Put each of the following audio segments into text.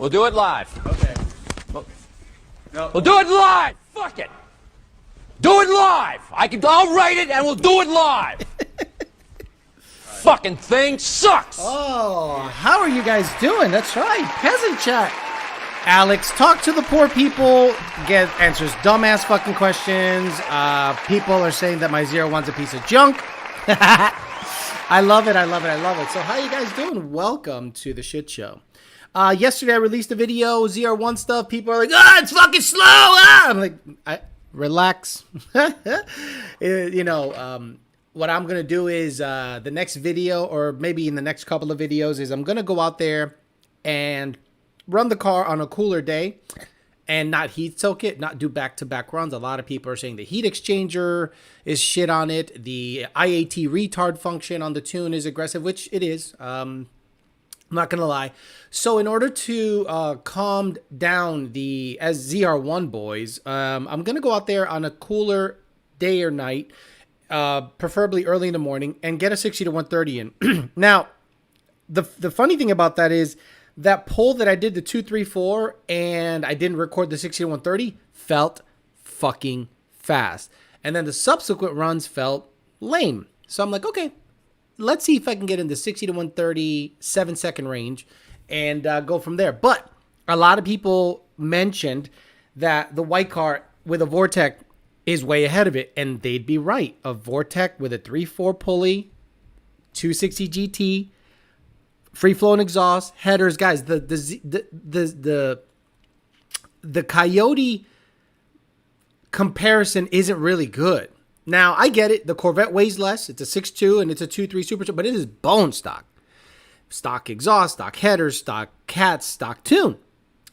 We'll do it live. Okay. We'll do it live. Fuck it. Do it live. I'll write it and we'll do it live. Fucking thing sucks. Oh, how are you guys doing? That's right. Peasant chat. Alex, talk to the poor people. Answers dumbass fucking questions. People are saying that my ZR1's a piece of junk. I love it. I love it. I love it. So how you guys doing? Welcome to the shit show. Yesterday I released a video, ZR1 stuff. People are like, it's fucking slow. I'm like, relax. What I'm going to do is the next video, or maybe in the next couple of videos, is I'm going to go out there and run the car on a cooler day and not heat soak it, not do back-to-back runs. A lot of people are saying the heat exchanger is shit on it. The IAT retard function on the tune is aggressive, which it is. I'm not going to lie. So in order to calm down the ZR1 boys, I'm going to go out there on a cooler day or night, preferably early in the morning, and get a 60 to 130 in. Now, the funny thing about that is that pull that I did, the 234, and I didn't record the 60 to 130, felt fucking fast. And then the subsequent runs felt lame. So I'm like, okay, let's see if I can get in the 60 to 130 7-second range and go from there. But a lot of people mentioned that the white car with a Vortec is way ahead of it, and they'd be right. A Vortec with a 3.4 pulley, 260 GT, free flowing exhaust, headers, guys. The Coyote comparison isn't really good. Now I get it. The Corvette weighs less. It's a 6.2 and it's a 2.3 supercharger, but it is bone stock. Stock exhaust, stock headers, stock cats, stock tune.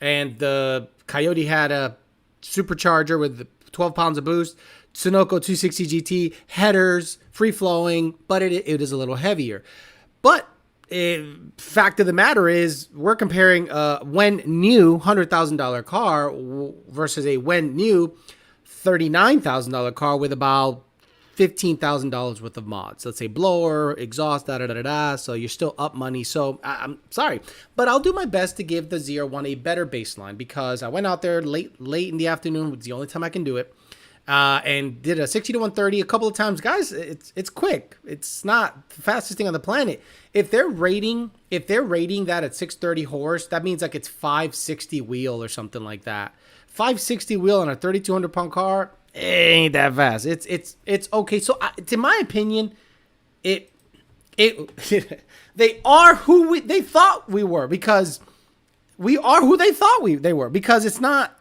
And the Coyote had a supercharger with 12 pounds of boost, Sunoco 260 GT, headers, free flowing, but it is a little heavier. But fact of the matter is, we're comparing a when new $100,000 car versus a when new $39,000 car with about $15,000 worth of mods. Let's say blower, exhaust, da-da-da-da-da. So you're still up money. So I'm sorry, but I'll do my best to give the ZR1 a better baseline, because I went out there late in the afternoon. It's the only time I can do it. And did a 60 to 130 a couple of times. Guys, it's quick. It's not the fastest thing on the planet. If they're rating that at 630 horse, that means like it's 560 wheel or something like that. 560 wheel on a 3,200 pound car, it ain't that fast. It's okay. So in my opinion, they are who they thought we were, because we are who they thought they were, because it's not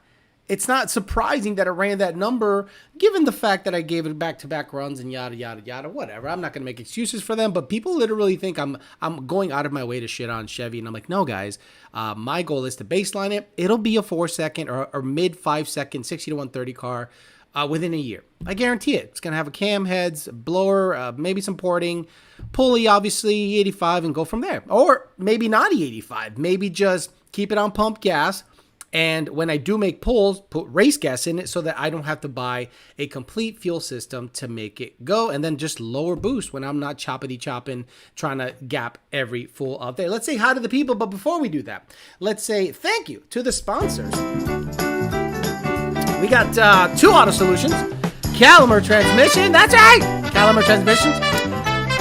surprising that it ran that number, given the fact that I gave it back-to-back runs and yada, yada, yada, whatever. I'm not going to make excuses for them, but people literally think I'm going out of my way to shit on Chevy. And I'm like, no, guys, my goal is to baseline it. It'll be a 4-second or mid 5-second 60 to 130 car within a year. I guarantee it. It's going to have a cam heads, blower, maybe some porting, pulley, obviously, E85, and go from there. Or maybe not E85. Maybe just keep it on pump gas. And when I do make pulls, put race gas in it so that I don't have to buy a complete fuel system to make it go. And then just lower boost when I'm not chopping, trying to gap every fool out there. Let's say hi to the people. But before we do that, let's say thank you to the sponsors. We got 2 Auto Solutions, Calimer Transmission. That's right, Calimer Transmissions.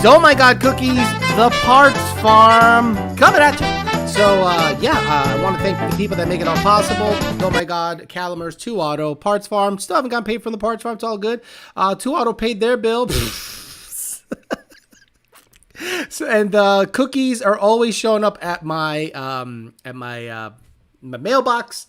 Oh My God Cookies, The Parts Farm, coming at you. So, I want to thank the people that make it all possible. Oh My God, Calimers, 2 Auto, Parts Farm. Still haven't gotten paid from the Parts Farm. It's all good. 2 Auto paid their bill. And the cookies are always showing up at my mailbox.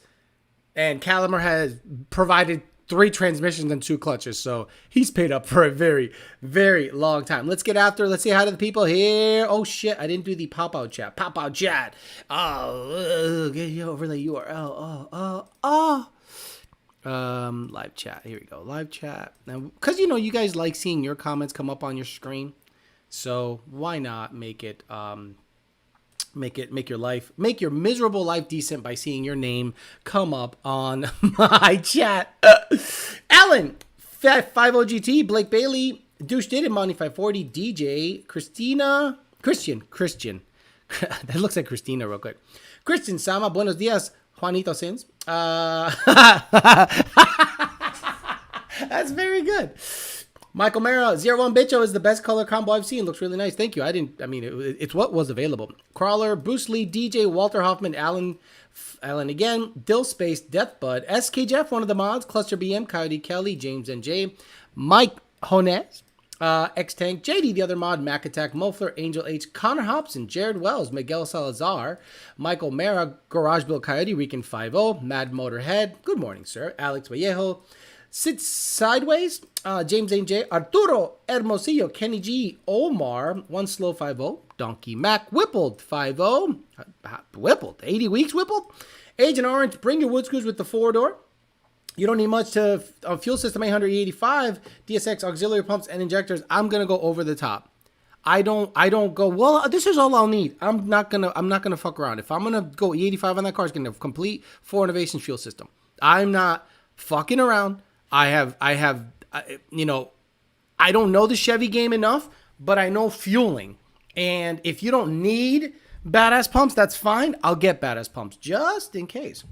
And Calimer has provided 3 transmissions and 2 clutches. So he's paid up for a very, very long time. Let's get after. Let's say hi to the people here. Oh, shit. I didn't do the pop-out chat. Pop-out chat. Get you overlay URL. Live chat. Here we go. Live chat. Now, because, you guys like seeing your comments come up on your screen. So why not make it... Make your miserable life decent by seeing your name come up on my chat. Alan, 50GT, Blake Bailey, Douche Did It, Monty 540, DJ, Christian, That looks like Christina real quick. Christian Sama, buenos dias, Juanito Sins. That's very good. Michael Mara, ZR1 Bicho is the best color combo I've seen. Looks really nice. Thank you. It's what was available. Crawler, Bruce Lee, DJ, Walter Hoffman, Alan again, Dill Space, Deathbud, SK Jeff, one of the mods, Cluster BM, Coyote Kelly, James NJ, Mike Honez, X-Tank, JD, the other mod, Mac Attack, Mofler, Angel H, Connor Hobson, Jared Wells, Miguel Salazar, Michael Mara, Garage Bill Coyote, Rican 50, Mad Motorhead, good morning, sir, Alex Vallejo, Sit Sideways, James NJ, Arturo Hermosillo, Kenny G, Omar, One Slow 50, Donkey Mac, Whippled 50, Whippled, 80 weeks Whippled, Agent Orange, bring your wood screws with the 4-door. You don't need much to fuel system 885, DSX auxiliary pumps and injectors. I'm gonna go over the top. I don't go, well, this is all I'll need. I'm not gonna fuck around. If I'm gonna go E85 on that car, it's gonna have complete 4 Innovations fuel system. I'm not fucking around. I don't know the Chevy game enough, but I know fueling. And if you don't need badass pumps, that's fine. I'll get badass pumps just in case.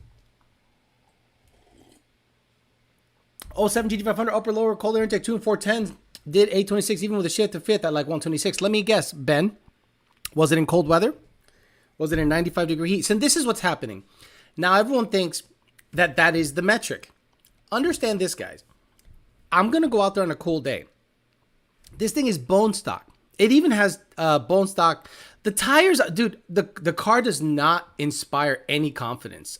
07 GT500 upper lower cold air intake 2 and 410 did 826 even with a shift to fifth at like 126. Let me guess, Ben, was it in cold weather? Was it in 95 degree heat? So this is what's happening. Now everyone thinks that is the metric. Understand this, guys. I'm going to go out there on a cool day. This thing is bone stock. It even has bone stock. The tires, dude, the car does not inspire any confidence.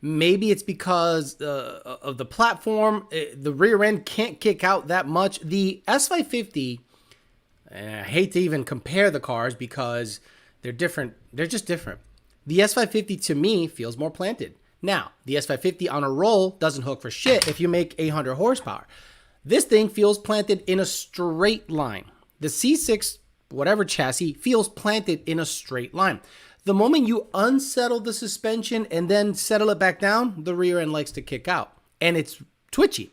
Maybe it's because of the platform. The rear end can't kick out that much. The S550, I hate to even compare the cars because they're different. They're just different. The S550 to me feels more planted. Now, the S550 on a roll doesn't hook for shit if you make 800 horsepower. This thing feels planted in a straight line. The C6, whatever chassis, feels planted in a straight line. The moment you unsettle the suspension and then settle it back down, the rear end likes to kick out. And it's twitchy.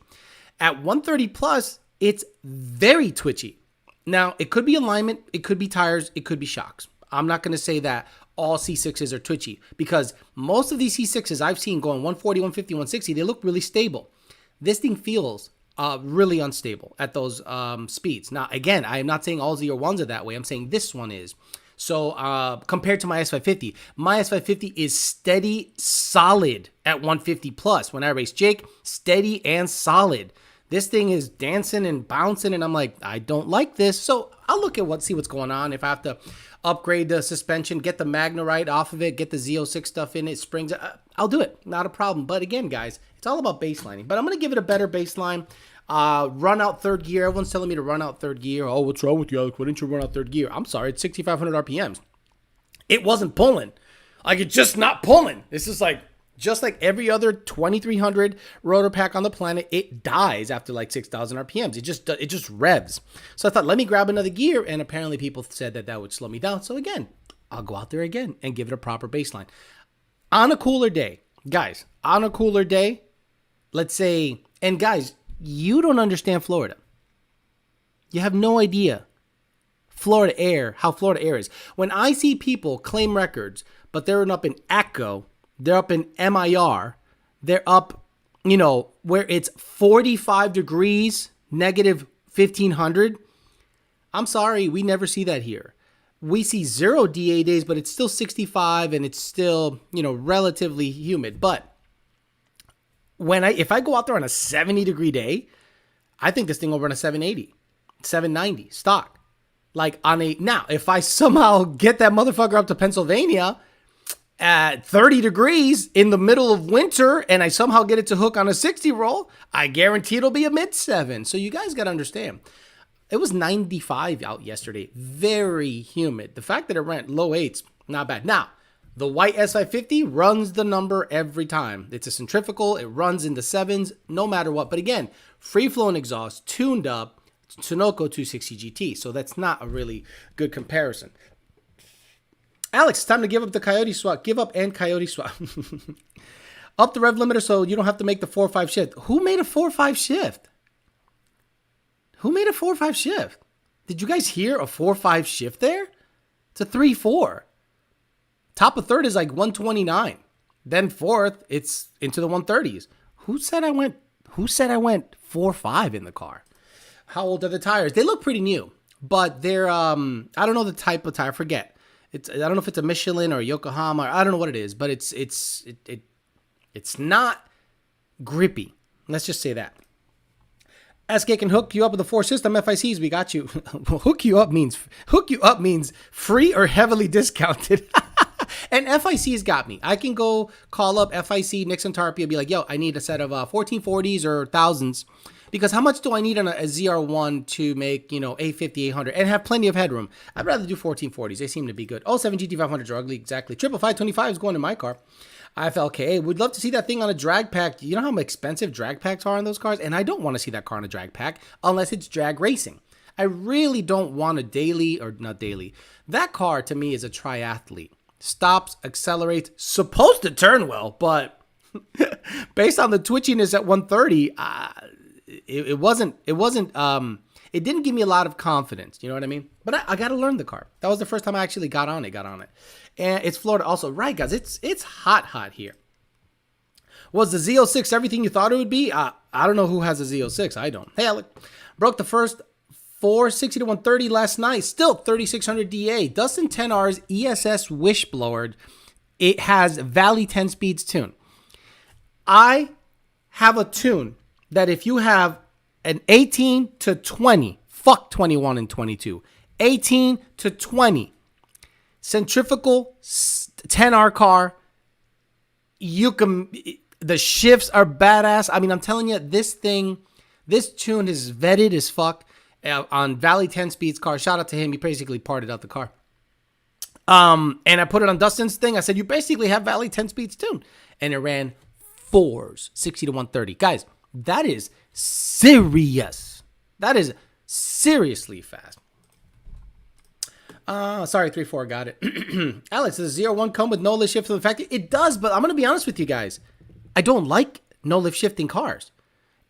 At 130 plus, it's very twitchy. Now, it could be alignment, it could be tires, it could be shocks. I'm not going to say that all C6s are twitchy because most of these C6s I've seen going 140, 150, 160, they look really stable. This thing feels really unstable at those speeds. Now, again, I am not saying all ZR1s are that way. I'm saying this one is. So compared to my my S550 is steady, solid at 150 plus. When I race Jake, steady and solid. This thing is dancing and bouncing, and I'm like, I don't like this. So I'll look at see what's going on. If I have to upgrade the suspension, get the Magnerite off of it, get the Z06 stuff in it, springs, I'll do it. Not a problem. But again, guys, it's all about baselining. But I'm going to give it a better baseline. Run out third gear. Everyone's telling me to run out third gear. Oh, what's wrong with you, Alec? Why didn't you run out third gear? I'm sorry. It's 6,500 RPMs. It wasn't pulling. Like, it's just not pulling. This is like, just like every other 2,300 rotor pack on the planet, it dies after like 6,000 RPMs. It just revs. So I thought, let me grab another gear. And apparently people said that would slow me down. So again, I'll go out there again and give it a proper baseline. On a cooler day, guys, let's say, and guys, you don't understand Florida. You have no idea how Florida air is. When I see people claim records, but they're up in ACO, they're up in MIR, they're up, where it's 45 degrees, negative 1,500. I'm sorry, we never see that here. We see 0 DA days, but it's still 65 and it's still, relatively humid. But if I go out there on a 70 degree day, I think this thing will run a 780, 790 stock. Now, if I somehow get that motherfucker up to Pennsylvania at 30 degrees in the middle of winter and I somehow get it to hook on a 60 roll, I guarantee it'll be a mid-7. So you guys got to understand. It was 95 out yesterday. Very humid. The fact that it ran low 8s, not bad. Now, the white S550 runs the number every time. It's a centrifugal. It runs in the 7s no matter what. But again, free-flowing exhaust, tuned up, Sunoco 260 GT. So that's not a really good comparison. Alex, it's time to give up the Coyote swap. Give up and Coyote swap. Up the rev limiter so you don't have to make the 4-5 shift. Who made a 4-5 shift? Who made a 4-5 shift? Did you guys hear a 4-5 shift there? It's a 3-4. Top of third is like 129. Then fourth, it's into the 130s. Who said I went 4.5 in the car? How old are the tires? They look pretty new, but they're I don't know the type of tire. I forget. I don't know if it's a Michelin or a Yokohama. I don't know what it is, but it's not grippy. Let's just say that. SK can hook you up with the 4-system FICs. We got you. Hook you up means free or heavily discounted. And FIC's got me. I can go call up FIC, Nixon Tarpia, and be like, yo, I need a set of 1440s or 1000s. Because how much do I need on a ZR1 to make, A50, 800 and have plenty of headroom? I'd rather do 1440s. They seem to be good. 07 GT500s are ugly, exactly. 55525 is going in my car. IFLKA, would love to see that thing on a drag pack. You know how expensive drag packs are on those cars? And I don't want to see that car on a drag pack unless it's drag racing. I really don't want a daily, or not daily. That car to me is a triathlete. Stops, accelerates, supposed to turn well, but based on the twitchiness at 130, it didn't give me a lot of confidence. You know what I mean? But I got to learn the car. That was the first time I actually got on it. And it's Florida also. Right, guys, it's hot here. Was the Z06 everything you thought it would be? I don't know who has a Z06. I don't. Hey, look, broke the first 460 to 130 last night. Still 3600 DA. Dustin 10R's ESS Wishblower. It has Valley 10 speeds tune. I have a tune that if you have an 18 to 20, fuck 21 and 22, 18 to 20, centrifugal 10R car, the shifts are badass. I mean, I'm telling you, this tune is vetted as fuck on Valley 10 speeds car. Shout out to him. He basically parted out the car. And I put it on Dustin's thing. I said, you basically have Valley 10 speeds tune. And it ran 4s, 60 to 130. Guys, that is serious. That is seriously fast. Sorry, 3-4, got it. Alex, does the ZR1 come with no lift shift from the factory? It does, but I'm going to be honest with you guys. I don't like no lift shifting cars.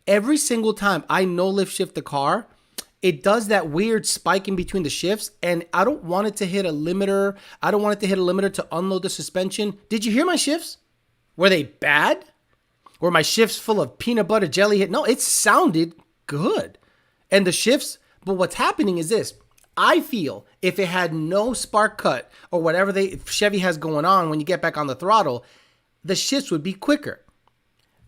Every single time I no lift shift the car, it does that weird spike in between the shifts, and I don't want it to hit a limiter. I don't want it to hit a limiter to unload the suspension. Did you hear my shifts? Were they bad? Were my shifts full of peanut butter jelly hit? No, it sounded good. And the shifts, but what's happening is this. I feel if it had no spark cut or whatever Chevy has going on when you get back on the throttle, the shifts would be quicker.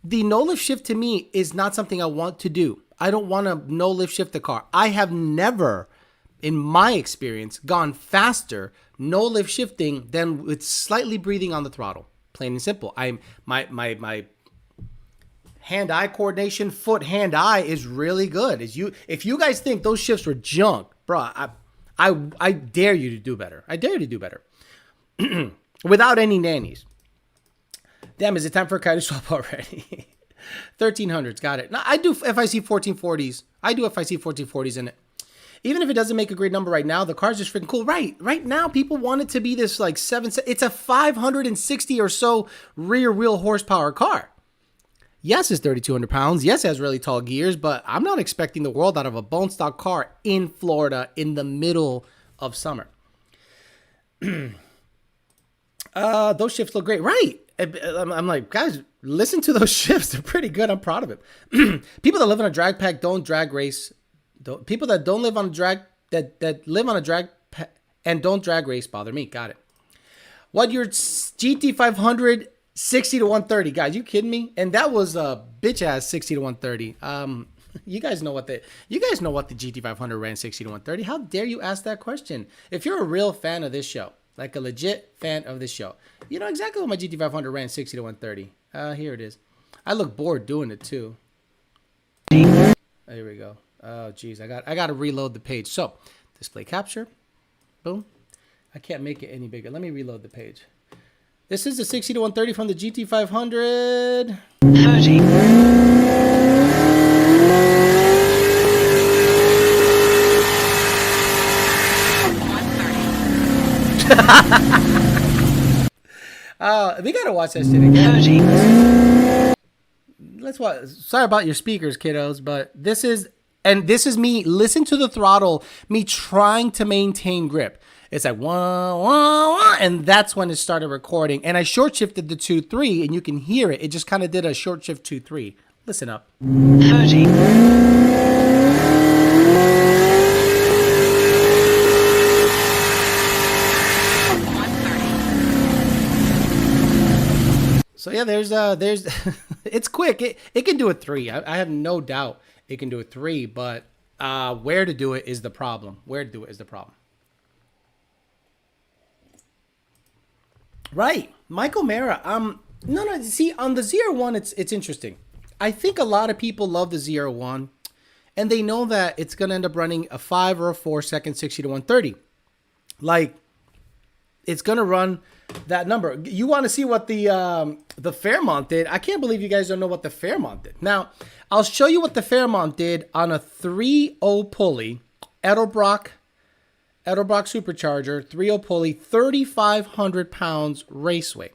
The no lift shift to me is not something I want to do. I don't want to no lift shift the car. I have never, in my experience, gone faster no lift shifting than with slightly breathing on the throttle. Plain and simple. My hand-eye coordination, foot-hand-eye is really good. If you guys think those shifts were junk, bro, I dare you to do better. I dare you to do better. Without any nannies. Damn, is it time for a Coyote swap already? 1300s, got it. Now, I do FIC 1440s. I do FIC 1440s in it. Even if it doesn't make a great number right now, the car's just freaking cool. Right now, people want it to be this like it's a 560 or so rear wheel horsepower car. Yes, it's 3,200 pounds. Yes, it has really tall gears, but I'm not expecting the world out of a bone stock car in Florida in the middle of summer. Those shifts look great. Right. I'm like, guys, listen to those shifts. They're pretty good. I'm proud of it. People that live on a drag pack don't drag race. People that don't live on a drag, that live on a drag and don't drag race bother me. Got it. What your GT500 60 to 130, guys? You kidding me? And that was a bitch ass 60 to 130. You guys know what the GT500 ran 60 to 130. How dare you ask that question? If you're a real fan of this show, like a legit fan of this show, you know exactly what my GT500 ran 60 to 130. Here it is. I look bored doing it too. Here we go. Oh geez, I got to reload the page. So display capture, boom. I can't make it any bigger. Let me reload the page. This is the 60 to 130 from the GT500. 30. We gotta watch that shit again. Let's watch. Sorry about your speakers, kiddos, but this is me. Listen to the throttle. Me trying to maintain grip. It's like wah, wah, wah, and that's when it started recording. And I short shifted the 2.3, and you can hear it. It just kind of did a short shift 2.3. Listen up. 30. So yeah, there's it's quick. It can do a 3. I have no doubt it can do a 3, but where to do it is the problem. Where to do it is the problem. Right, Michael Mara. No. See, on the ZR1, it's interesting. I think a lot of people love the ZR1, and they know that it's gonna end up running a 5 or a 4 second 60 to 130. Like, it's gonna run that number. You want to see what the Fairmont did? I can't believe you guys don't know what the Fairmont did. Now, I'll show you what the Fairmont did on a 3.0 pulley, Edelbrock supercharger, 3.0 pulley, 3,500 pounds race weight.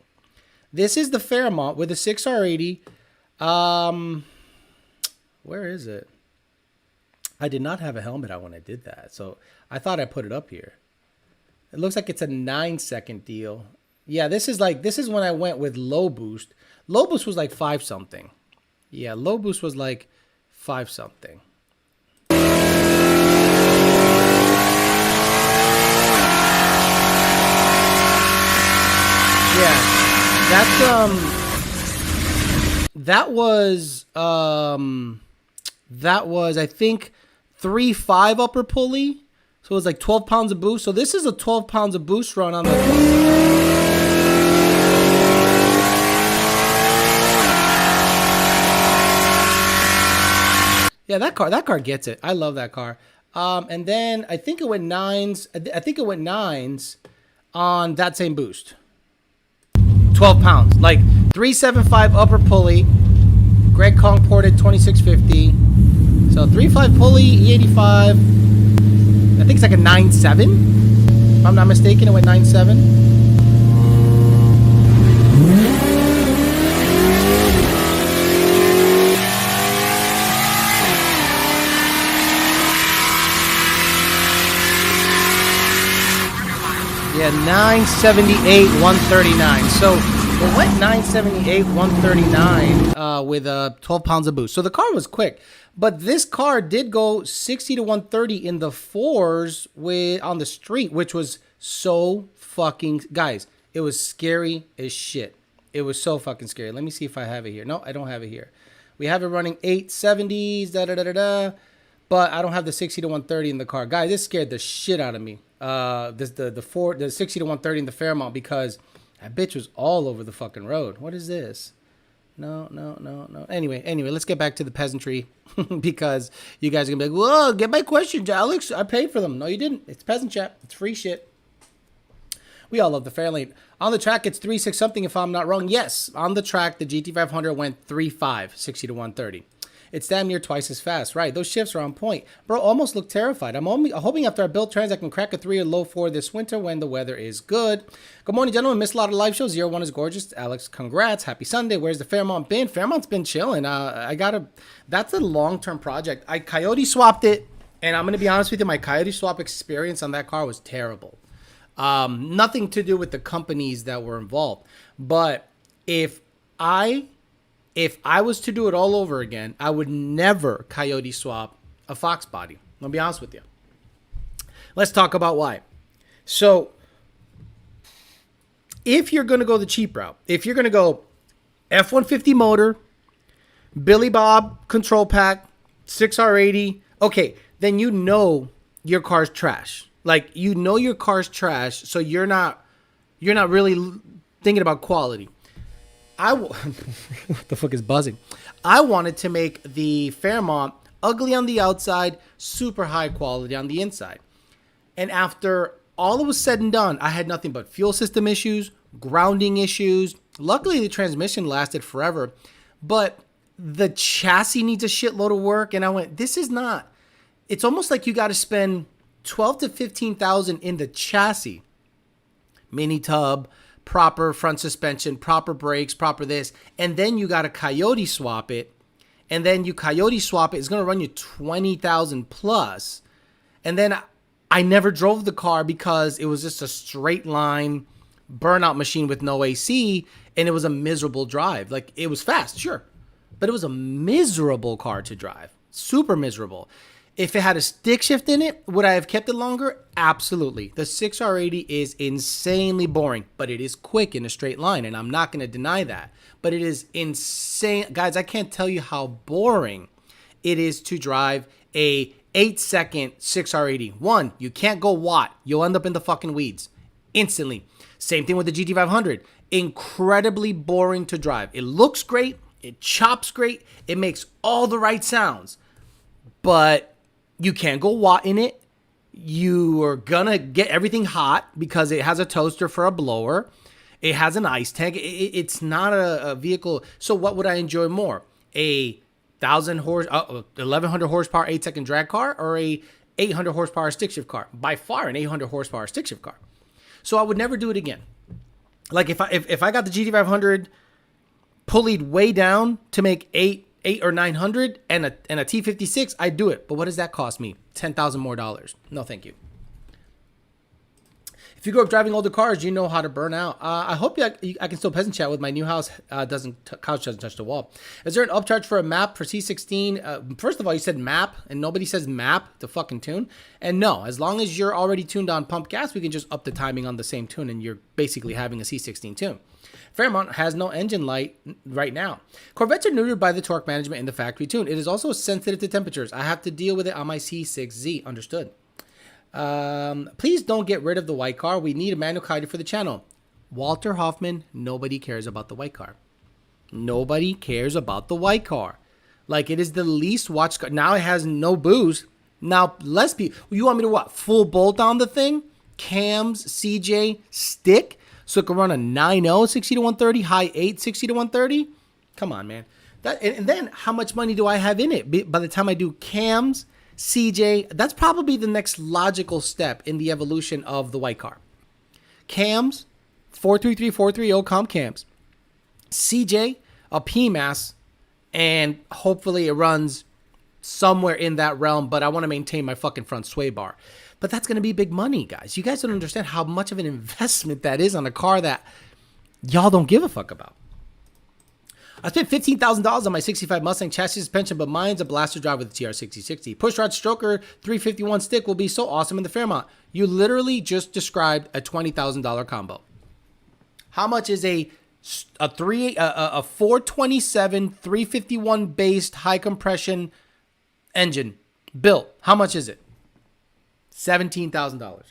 This is the Fairmont with a 6R80. Where is it? I did not have a helmet on when I did that, so I thought I put it up here. It looks like it's a 9-second deal. Yeah, this is when I went with low boost. Low boost was like 5 something. Yeah, low boost was like 5 something. Yeah, that was I think 3.5 upper pulley. So it was like 12 pounds of boost. So this is a 12 pounds of boost run on the... Yeah, that car gets it. I love that car. And then I think it went 9s. I think it went 9s on that same boost. 12 pounds. Like 375 upper pulley. Greg Kong ported 2650. So 3.5 pulley, E85. I think it's like a 9.7. If I'm not mistaken, it went 9.7. Yeah, 978, 139. So it went 978, 139 with 12 pounds of boost. So the car was quick. But this car did go 60 to 130 in the 4s on the street, which was so fucking... Guys, it was scary as shit. It was so fucking scary. Let me see if I have it here. No, I don't have it here. We have it running 870s, but I don't have the 60 to 130 in the car. Guys, this scared the shit out of me. The 60 to 130 in the Fairmont, because that bitch was all over the fucking road. What is this? No. Anyway, let's get back to the peasantry because you guys are going to be like, whoa, get my questions, Alex. I paid for them. No, you didn't. It's peasant chat. It's free shit. We all love the Fairlane. On the track, it's 3.6 something if I'm not wrong. Yes, on the track, the GT500 went 3.5, 60 to 130. It's damn near twice as fast. Right, those shifts are on point. Bro, almost look terrified. I'm hoping after I build trans, I can crack a 3 or low 4 this winter when the weather is good. Good morning, gentlemen. Missed a lot of live shows. ZR1 is gorgeous. Alex, congrats. Happy Sunday. Where's the Fairmont been? Fairmont's been chilling. That's a long-term project. I coyote swapped it, and I'm going to be honest with you, my coyote swap experience on that car was terrible. Nothing to do with the companies that were involved. But if I was to do it all over again, I would never coyote swap a Fox body. I'll be honest with you. Let's talk about why. So, if you're going to go the cheap route, if you're going to go F-150 motor, Billy Bob control pack, 6R80, okay, then you know your car's trash. Like, you know your car's trash, so you're not really thinking about quality. What the fuck is buzzing? I wanted to make the Fairmont ugly on the outside, super high quality on the inside. And after all it was said and done, I had nothing but fuel system issues, grounding issues. Luckily, the transmission lasted forever, but the chassis needs a shitload of work. And I went, this is not. It's almost like you got to spend 12 to 15,000 in the chassis, mini tub, proper front suspension, proper brakes, proper this, and then you got to coyote swap it, and then you coyote swap it. It's going to run you 20,000 plus, and then I never drove the car because it was just a straight line burnout machine with no AC, and it was a miserable drive. Like, it was fast, sure, but it was a miserable car to drive. Super miserable. If it had a stick shift in it, would I have kept it longer? Absolutely. The 6R80 is insanely boring, but it is quick in a straight line, and I'm not going to deny that. But it is insane. Guys, I can't tell you how boring it is to drive a 8-second 6R80. One, you can't go watt. You'll end up in the fucking weeds instantly. Same thing with the GT500. Incredibly boring to drive. It looks great. It chops great. It makes all the right sounds. But you can't go watt in it. You are gonna get everything hot because it has a toaster for a blower. It has an ice tank. It's not a vehicle. So what would I enjoy more? A 1100 horsepower 8-second drag car, or a 800 horsepower stick shift car? By far an 800 horsepower stick shift car. So I would never do it again. Like, if I got the GT500 pulleyed way down to make 8 or 900 and a T56, I'd do it. But what does that cost me? $10,000 more. No, thank you. If you grow up driving older cars, you know how to burn out. I hope I can still peasant chat with my new house. Couch doesn't touch the wall. Is there an upcharge for a map for C16? First of all, you said map, and nobody says map to fucking tune. And no, as long as you're already tuned on pump gas, we can just up the timing on the same tune, and you're basically having a C16 tune. Fairmont has no engine light right now. Corvettes are neutered by the torque management in the factory tune. It is also sensitive to temperatures. I have to deal with it on my C6Z. Understood. Please don't get rid of the white car. We need a manual coyote for the channel. Walter Hoffman, nobody cares about the white car. Nobody cares about the white car. Like, it is the least watched car. Now it has no boost. Now, less people. You want me to what? Full bolt on the thing? Cams, CJ, stick? So it can run a 9.0 60 to 130, high 8 60 to 130. Come on, man. And then how much money do I have in it? By the time I do cams, CJ, that's probably the next logical step in the evolution of the white car. Cams, 433, 430 comp cams. CJ, a PMAS, and hopefully it runs somewhere in that realm, but I want to maintain my fucking front sway bar. But that's going to be big money, guys. You guys don't understand how much of an investment that is on a car that y'all don't give a fuck about. I spent $15,000 on my 65 Mustang chassis suspension, but mine's a blaster drive with the TR6060. Pushrod stroker 351 stick will be so awesome in the Fairmont. You literally just described a $20,000 combo. How much is a 427 351 based high compression engine built? How much is it? $17,000.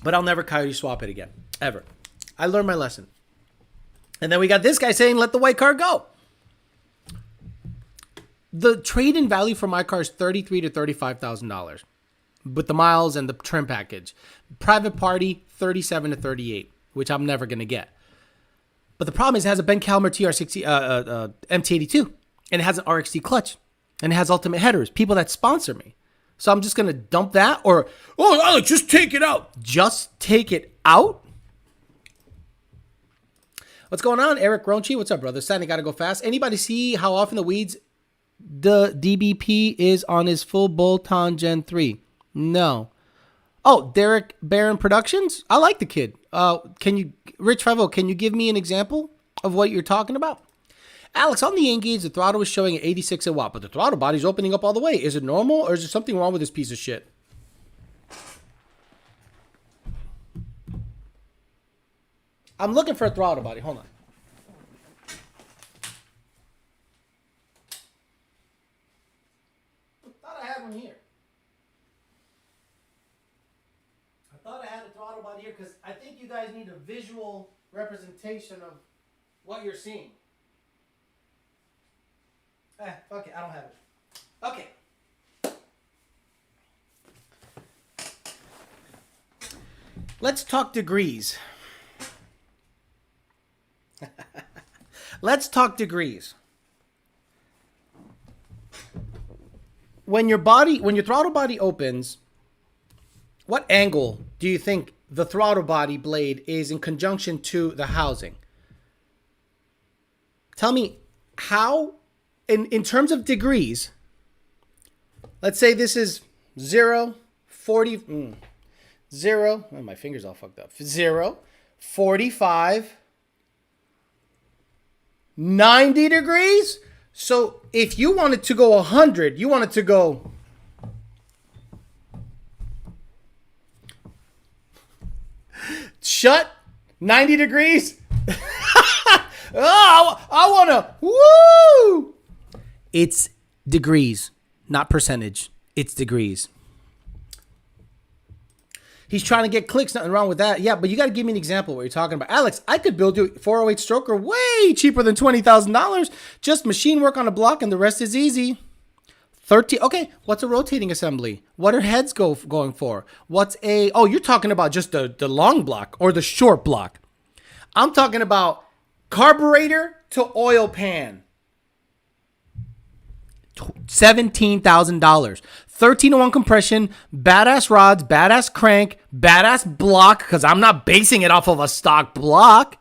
But I'll never coyote swap it again. Ever. I learned my lesson. And then we got this guy saying, let the white car go. The trade-in value for my car is $33,000 to $35,000 with the miles and the trim package. Private party, $37,000 to $38,000, which I'm never going to get. But the problem is it has a Ben Calmer TR60 MT82, and it has an RXT clutch, and it has ultimate headers. People that sponsor me. So I'm just going to dump that, or, oh, Alex, just take it out. Just take it out? What's going on, Eric Ronchi? What's up, brother? Sandy got to go fast. Anybody see how often the weeds the DBP is on his full bolt-on Gen 3? No. Oh, Derek Barron Productions? I like the kid. Can you, Rich 50, can you give me an example of what you're talking about? Alex, on the Engage, the throttle is showing at 86 a watt, but the throttle body's opening up all the way. Is it normal, or is there something wrong with this piece of shit? I'm looking for a throttle body. Hold on. I thought I had one here. I thought I had a throttle body here because I think you guys need a visual representation of what you're seeing. Fuck it. I don't have it. Okay. Let's talk degrees. Let's talk degrees. When your throttle body opens, what angle do you think the throttle body blade is in conjunction to the housing? Tell me how, in terms of degrees, Let's say this is 0, 40, 0. Oh, my finger's all fucked up. 0, 45, 90 degrees. So if you wanted to go 100, you wanted to go shut 90 degrees. Oh, I want to woo. It's degrees, not percentage. It's degrees. He's trying to get clicks. Nothing wrong with that. Yeah, but you got to give me an example of what you're talking about. Alex, I could build you a 408 stroker way cheaper than $20,000. Just machine work on a block and the rest is easy. 13. Okay, what's a rotating assembly? What are heads going for? What's a... Oh, you're talking about just the long block or the short block. I'm talking about carburetor to oil pan. $17,000. 13-to-1 compression, badass rods, badass crank, badass block, because I'm not basing it off of a stock block.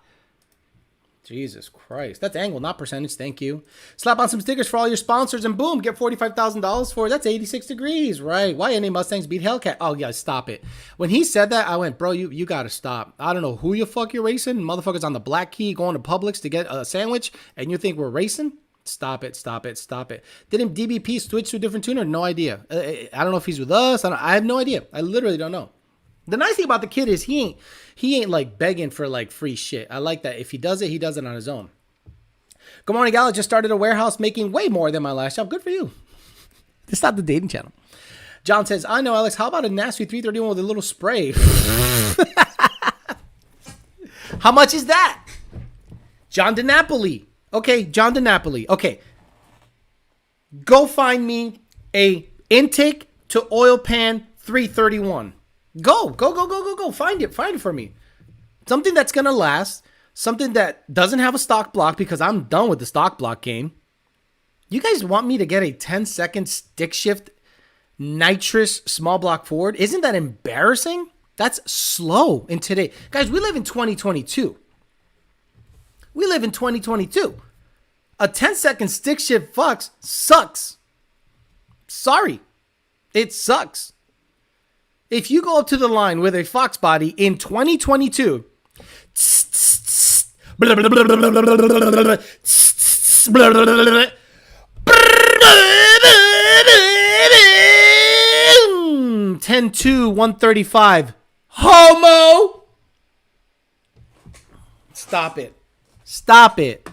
Jesus Christ. That's angle, not percentage. Thank you. Slap on some stickers for all your sponsors and boom, get $45,000 for it. That's 86 degrees, right? Why NA Mustangs beat Hellcat? Oh, yeah, stop it. When he said that, I went, bro, you got to stop. I don't know who you fuck you're racing. Motherfuckers on the Black Key going to Publix to get a sandwich and you think we're racing? Stop it, stop it, stop it. Didn't DBP switch to a different tuner? No idea. I don't know if he's with us. I have no idea. I literally don't know. The nice thing about the kid is he ain't like begging for like free shit. I like that. If he does it on his own. Good morning, Gal. I just started a warehouse making way more than my last job. Good for you. It's not the dating channel. John says, I know, Alex. How about a nasty 331 with a little spray? How much is that? John DiNapoli. Okay, John DiNapoli. Okay. Go find me a intake to oil pan 331. Go. Find it for me. Something that's going to last. Something that doesn't have a stock block because I'm done with the stock block game. You guys want me to get a 10-second stick shift nitrous small block Ford? Isn't that embarrassing? That's slow in today. Guys, we live in 2022. We live in 2022. A 10-second stick shift Fox sucks. Sorry. It sucks. If you go up to the line with a Fox body in 2022, 10-2, 135. Homo! Stop it. Stop it.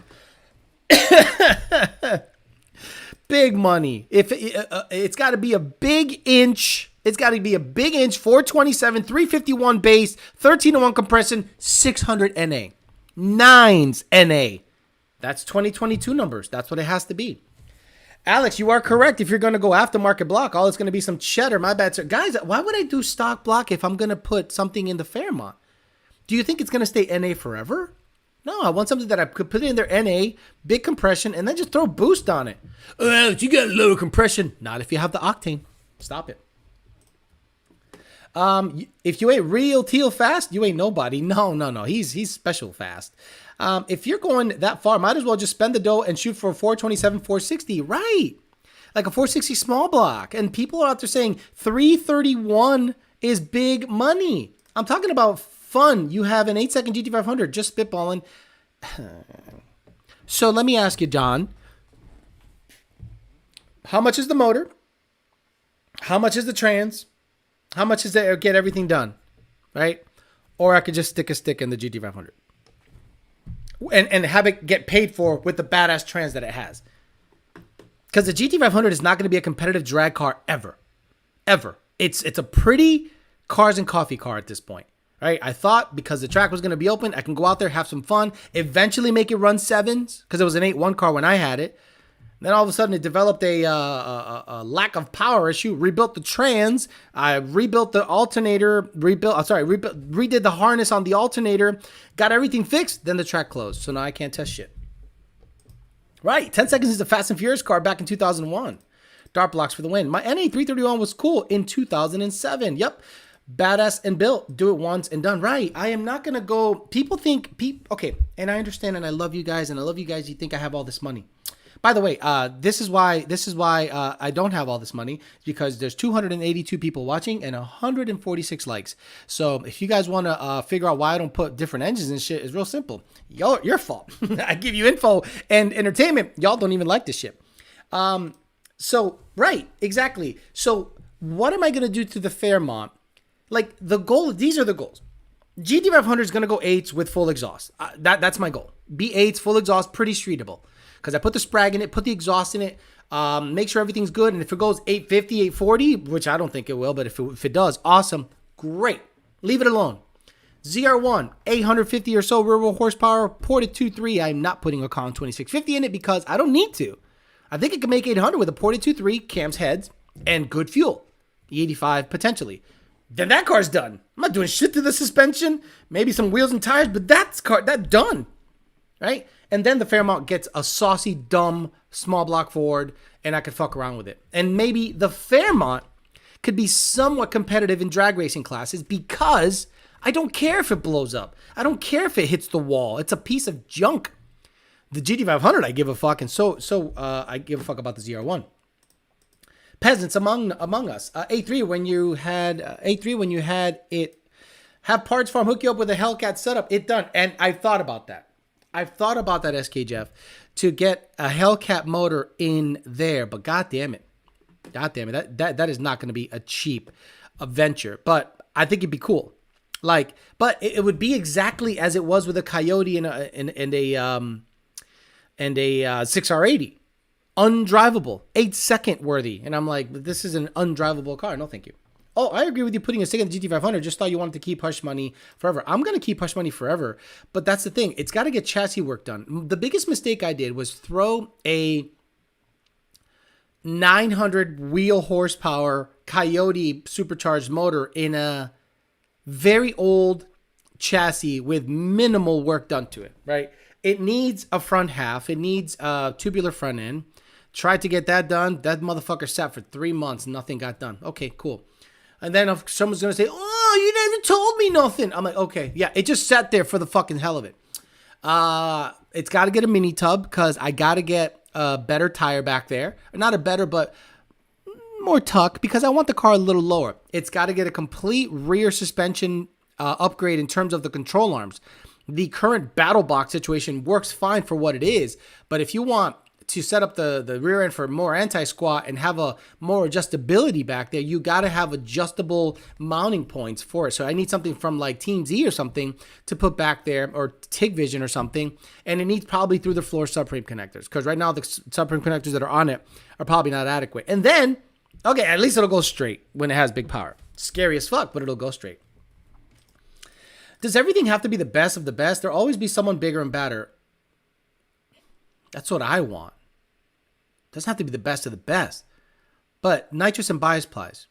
Big money. If it's got to be a big inch. It's got to be a big inch. 427, 351 base, 13-to-1 compression, 600 NA. 9s NA. That's 2022 numbers. That's what it has to be. Alex, you are correct. If you're going to go aftermarket block, all it's going to be some cheddar. My bad, sir. Guys, why would I do stock block if I'm going to put something in the Fairmont? Do you think it's going to stay NA forever? No, I want something that I could put in there NA, big compression, and then just throw boost on it. Oh, you got lower compression. Not if you have the octane. Stop it. If you ain't real teal fast, you ain't nobody. No. He's special fast. If you're going that far, might as well just spend the dough and shoot for a 427, 460. Right. Like a 460 small block. And people are out there saying 331 is big money. I'm talking about fun. You have an 8-second GT500, just spitballing. So let me ask you, John, how much is the motor? How much is the trans? How much is that get everything done? Right? Or I could just stick a stick in the GT500 and have it get paid for with the badass trans that it has. Because the GT500 is not going to be a competitive drag car ever. Ever. It's a pretty cars and coffee car at this point. Right? I thought because the track was going to be open, I can go out there, have some fun, eventually make it run 7s, because it was an 8-1 car when I had it. Then all of a sudden it developed a lack of power issue, rebuilt the trans, I rebuilt the alternator, redid the harness on the alternator, got everything fixed, then the track closed. So now I can't test shit. Right, 10 seconds is the Fast and Furious car back in 2001. Dart blocks for the win. My NA331 was cool in 2007. Yep. Badass and built. Do it once and done. Right. I am not going to go. People think, okay, and I understand and I love you guys, and I love you guys. You think I have all this money. By the way, this is why I don't have all this money, because there's 282 people watching and 146 likes. So if you guys want to figure out why I don't put different engines and shit, it's real simple. Your fault. I give you info and entertainment. Y'all don't even like this shit. So right, exactly. So what am I gonna do to the Fairmont? Like the goal. These are the goals. GT500 is gonna go 8s with full exhaust. That's my goal. Be 8s, full exhaust, pretty streetable. Because I put the Sprag in it, put the exhaust in it, make sure everything's good. And if it goes 850, 840, which I don't think it will, but if it does, awesome, great. Leave it alone. ZR1, 850 or so rear wheel horsepower, ported 2.3. I'm not putting a Con 2650 in it because I don't need to. I think it can make 800 with a ported 2.3, cams, heads, and good fuel. E85 potentially. Then that car's done. I'm not doing shit to the suspension, maybe some wheels and tires, but that's done, right? And then the Fairmont gets a saucy, dumb, small block Ford, and I could fuck around with it. And maybe the Fairmont could be somewhat competitive in drag racing classes because I don't care if it blows up. I don't care if it hits the wall. It's a piece of junk. The GT500, I give a fuck, and I give a fuck about the ZR1. Peasants among us. A3 when you had it have parts farm hook you up with a Hellcat setup. It done, and I've thought about that. I've thought about that, SK Jeff, to get a Hellcat motor in there, but God damn it, that is not going to be a cheap venture. But I think it'd be cool. Like, but it would be exactly as it was with a Coyote and a 6R80, undrivable, 8-second worthy. And I'm like, this is an undrivable car. No, thank you. Oh, I agree with you putting a stick in the GT500. Just thought you wanted to keep Hush Money forever. I'm going to keep Hush Money forever. But that's the thing. It's got to get chassis work done. The biggest mistake I did was throw a 900 wheel horsepower Coyote supercharged motor in a very old chassis with minimal work done to it, right? It needs a front half. It needs a tubular front end. Tried to get that done. That motherfucker sat for 3 months. Nothing got done. Okay, cool. And then if someone's going to say, oh, you never told me nothing. I'm like, okay, yeah, it just sat there for the fucking hell of it. It's got to get a mini tub because I got to get a better tire back there. Not a better, but more tuck because I want the car a little lower. It's got to get a complete rear suspension upgrade in terms of the control arms. The current battle box situation works fine for what it is, but if you want to set up the rear end for more anti-squat and have a more adjustability back there, you got to have adjustable mounting points for it. So I need something from like Team Z or something to put back there, or TIG Vision or something, and it needs probably through the floor subframe connectors because right now the subframe connectors that are on it are probably not adequate. And then, okay, at least it'll go straight when it has big power. Scary as fuck, but it'll go straight. Does everything have to be the best of the best? There'll always be someone bigger and badder. That's what I want. Doesn't have to be the best of the best. But nitrous and bias plies.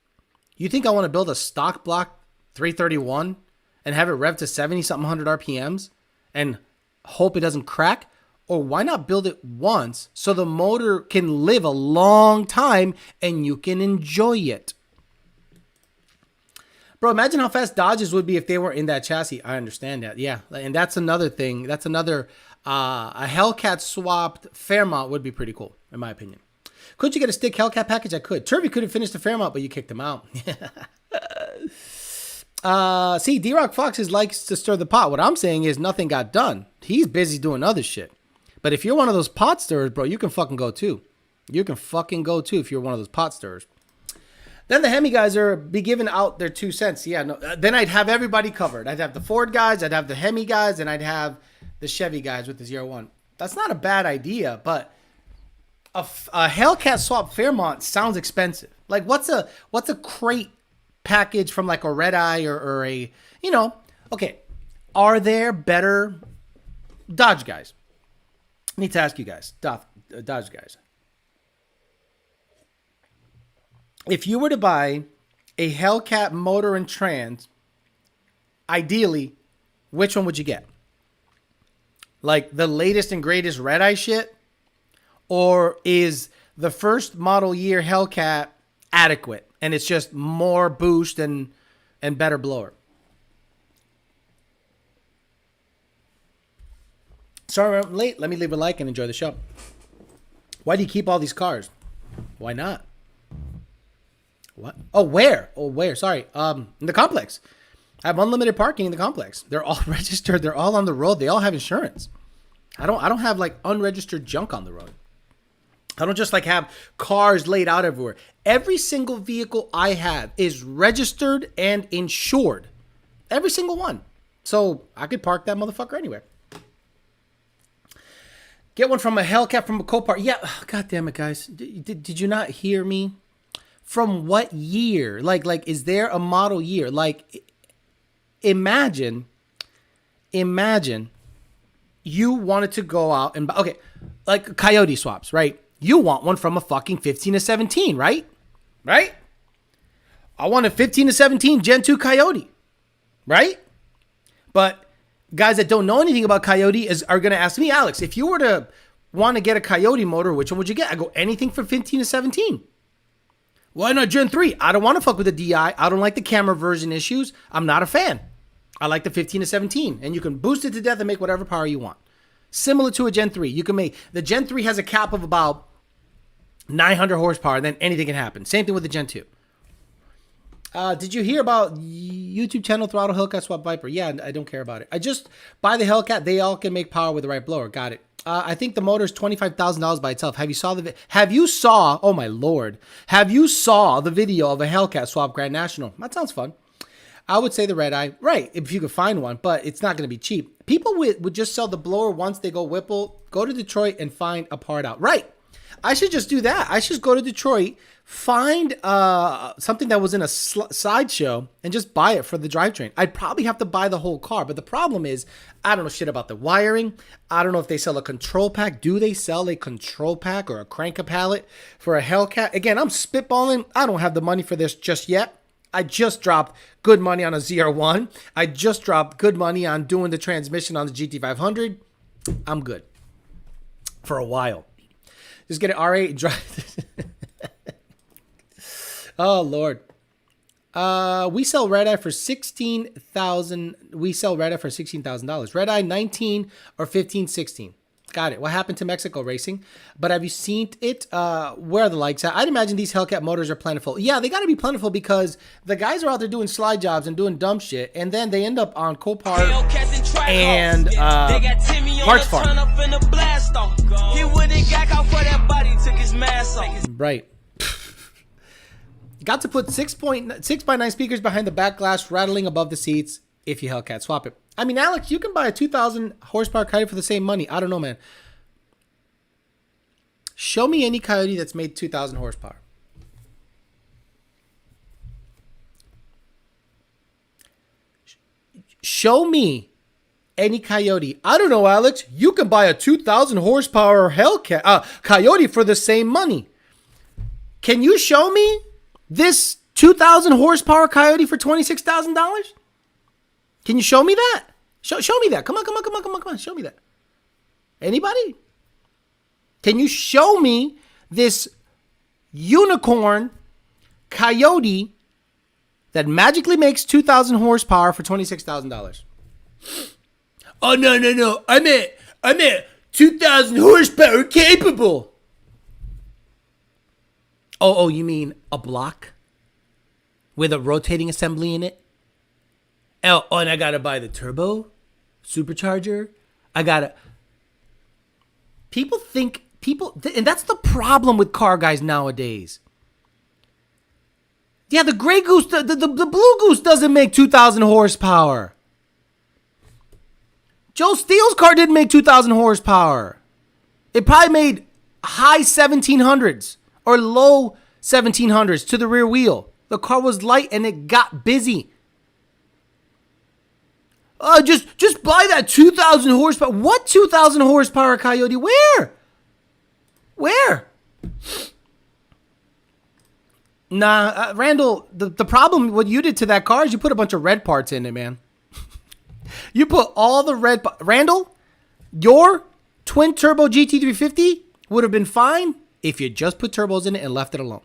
You think I want to build a stock block 331 and have it rev to 70-something hundred RPMs and hope it doesn't crack? Or why not build it once so the motor can live a long time and you can enjoy it? Bro, imagine how fast Dodges would be if they were in that chassis. I understand that. Yeah. And that's another thing. That's another, a Hellcat swapped Fairmont would be pretty cool, in my opinion. Could you get a stick Hellcat package? I could. Turvey could have finished the Fairmont, but you kicked him out. See, D-Rock Fox likes to stir the pot. What I'm saying is nothing got done. He's busy doing other shit. But if you're one of those pot stirrers, bro, you can fucking go too. You can fucking go too if you're one of those pot stirrers. Then the Hemi guys be giving out their 2 cents. Yeah, no. Then I'd have everybody covered. I'd have the Ford guys, I'd have the Hemi guys, and I'd have the Chevy guys with the ZR1. That's not a bad idea, but a Hellcat swap Fairmont sounds expensive. Like, what's a crate package from like a Red Eye or a, you know, okay. Are there better Dodge guys? I need to ask you guys, Dodge guys. If you were to buy a Hellcat motor and trans, ideally, which one would you get? Like the latest and greatest Red Eye shit? Or is the first model year Hellcat adequate and it's just more boost and better blower? Sorry I'm late. Let me leave a like and enjoy the show. Why do you keep all these cars? Why not? What? Oh, where? Oh, where? Sorry. In the complex. I have unlimited parking in the complex. They're all registered. They're all on the road. They all have insurance. I don't have like unregistered junk on the road. I don't just like have cars laid out everywhere. Every single vehicle I have is registered and insured. Every single one. So I could park that motherfucker anywhere. Get one from a Hellcat from a Copart. Yeah, God damn it, guys. Did you not hear me? From what year? Like, is there a model year? Like, imagine you wanted to go out and buy, okay, like Coyote swaps, right? You want one from a fucking 15 to 17, right? Right? I want a 15 to 17 Gen 2 Coyote, right? But guys that don't know anything about Coyote are going to ask me, Alex, if you were to want to get a Coyote motor, which one would you get? I go, anything from 15 to 17. Why not Gen 3? I don't want to fuck with the DI. I don't like the camera version issues. I'm not a fan. I like the 15 to 17. And you can boost it to death and make whatever power you want. Similar to a Gen 3. You can make, the Gen 3 has a cap of about 900 horsepower, and then anything can happen. Same thing with the Gen 2. Did you hear about YouTube channel Throttle Hellcat Swap Viper? Yeah, I don't care about it. I just buy the Hellcat. They all can make power with the right blower. Got it. I think the motor is $25,000 by itself. Have you saw, oh my Lord, have you saw the video of a Hellcat Swap Grand National? That sounds fun. I would say the red eye, right, if you could find one, but it's not going to be cheap. People would just sell the blower once they go Whipple, go to Detroit and find a part out. Right. I should just do that. I should just go to Detroit, find something that was in a sideshow and just buy it for the drivetrain. I'd probably have to buy the whole car. But the problem is, I don't know shit about the wiring. I don't know if they sell a control pack. Do they sell a control pack or a cranker pallet for a Hellcat? Again, I'm spitballing. I don't have the money for this just yet. I just dropped good money on a ZR1. I just dropped good money on doing the transmission on the GT500. I'm good for a while. Just get an R8 and drive. Oh, Lord. We sell red eye for $16,000. We sell red eye for $16,000. Red eye 19 or 15, 16. Got it. What happened to Mexico Racing? But have you seen it? Where are the likes at? I'd imagine these Hellcat motors are plentiful. Yeah, they got to be plentiful because the guys are out there doing slide jobs and doing dumb shit, and then they end up on Copart and Parts Farm. Right. Got to put 6x9 speakers behind the back glass, rattling above the seats if you Hellcat swap it. I mean, Alex, you can buy a 2,000 horsepower Coyote for the same money. I don't know, man. Show me any Coyote that's made 2,000 horsepower. Show me any Coyote. I don't know, Alex. You can buy a 2,000 horsepower Hellcat Coyote for the same money. Can you show me this 2,000 horsepower Coyote for $26,000? Can you show me that? Show me that. Come on. Show me that. Anybody? Can you show me this unicorn Coyote that magically makes 2,000 horsepower for $26,000? Oh, no. I meant 2,000 horsepower capable. Oh, you mean a block with a rotating assembly in it? Oh, and I gotta buy the turbo supercharger. People think, and that's the problem with car guys nowadays. Yeah, the Grey Goose, the Blue Goose doesn't make 2,000 horsepower. Joe Steele's car didn't make 2,000 horsepower. It probably made high 1700s or low 1700s to the rear wheel. The car was light and it got busy. Just buy that 2,000 horsepower. What 2,000 horsepower Coyote? Where? Nah, Randall, the problem, what you did to that car is you put a bunch of red parts in it, man. You put all the red Randall, your twin turbo GT350 would have been fine if you just put turbos in it and left it alone.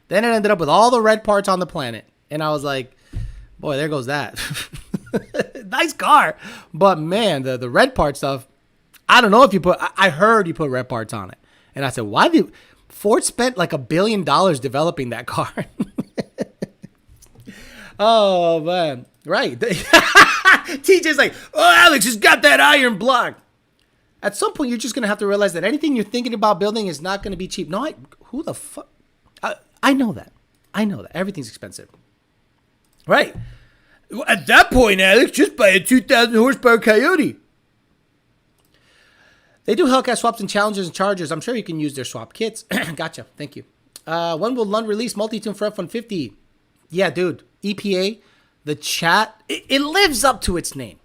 Then it ended up with all the red parts on the planet. And I was like, boy, there goes that. Nice car. But man, the red part stuff, I don't know if you put, I heard you put red parts on it. And I said, why did Ford spent like $1 billion developing that car? Oh, man. Right. TJ's like, oh, Alex has got that iron block. At some point, you're just going to have to realize that anything you're thinking about building is not going to be cheap. No, who the fuck? I know that. I know that. Everything's expensive. Right. At that point, Alex, just buy a 2,000 horsepower Coyote. They do Hellcat swaps and Challengers and Chargers. I'm sure you can use their swap kits. Gotcha. Thank you. When will Lund release multi-tune for F-150? Yeah, dude. EPA, the chat, it lives up to its name.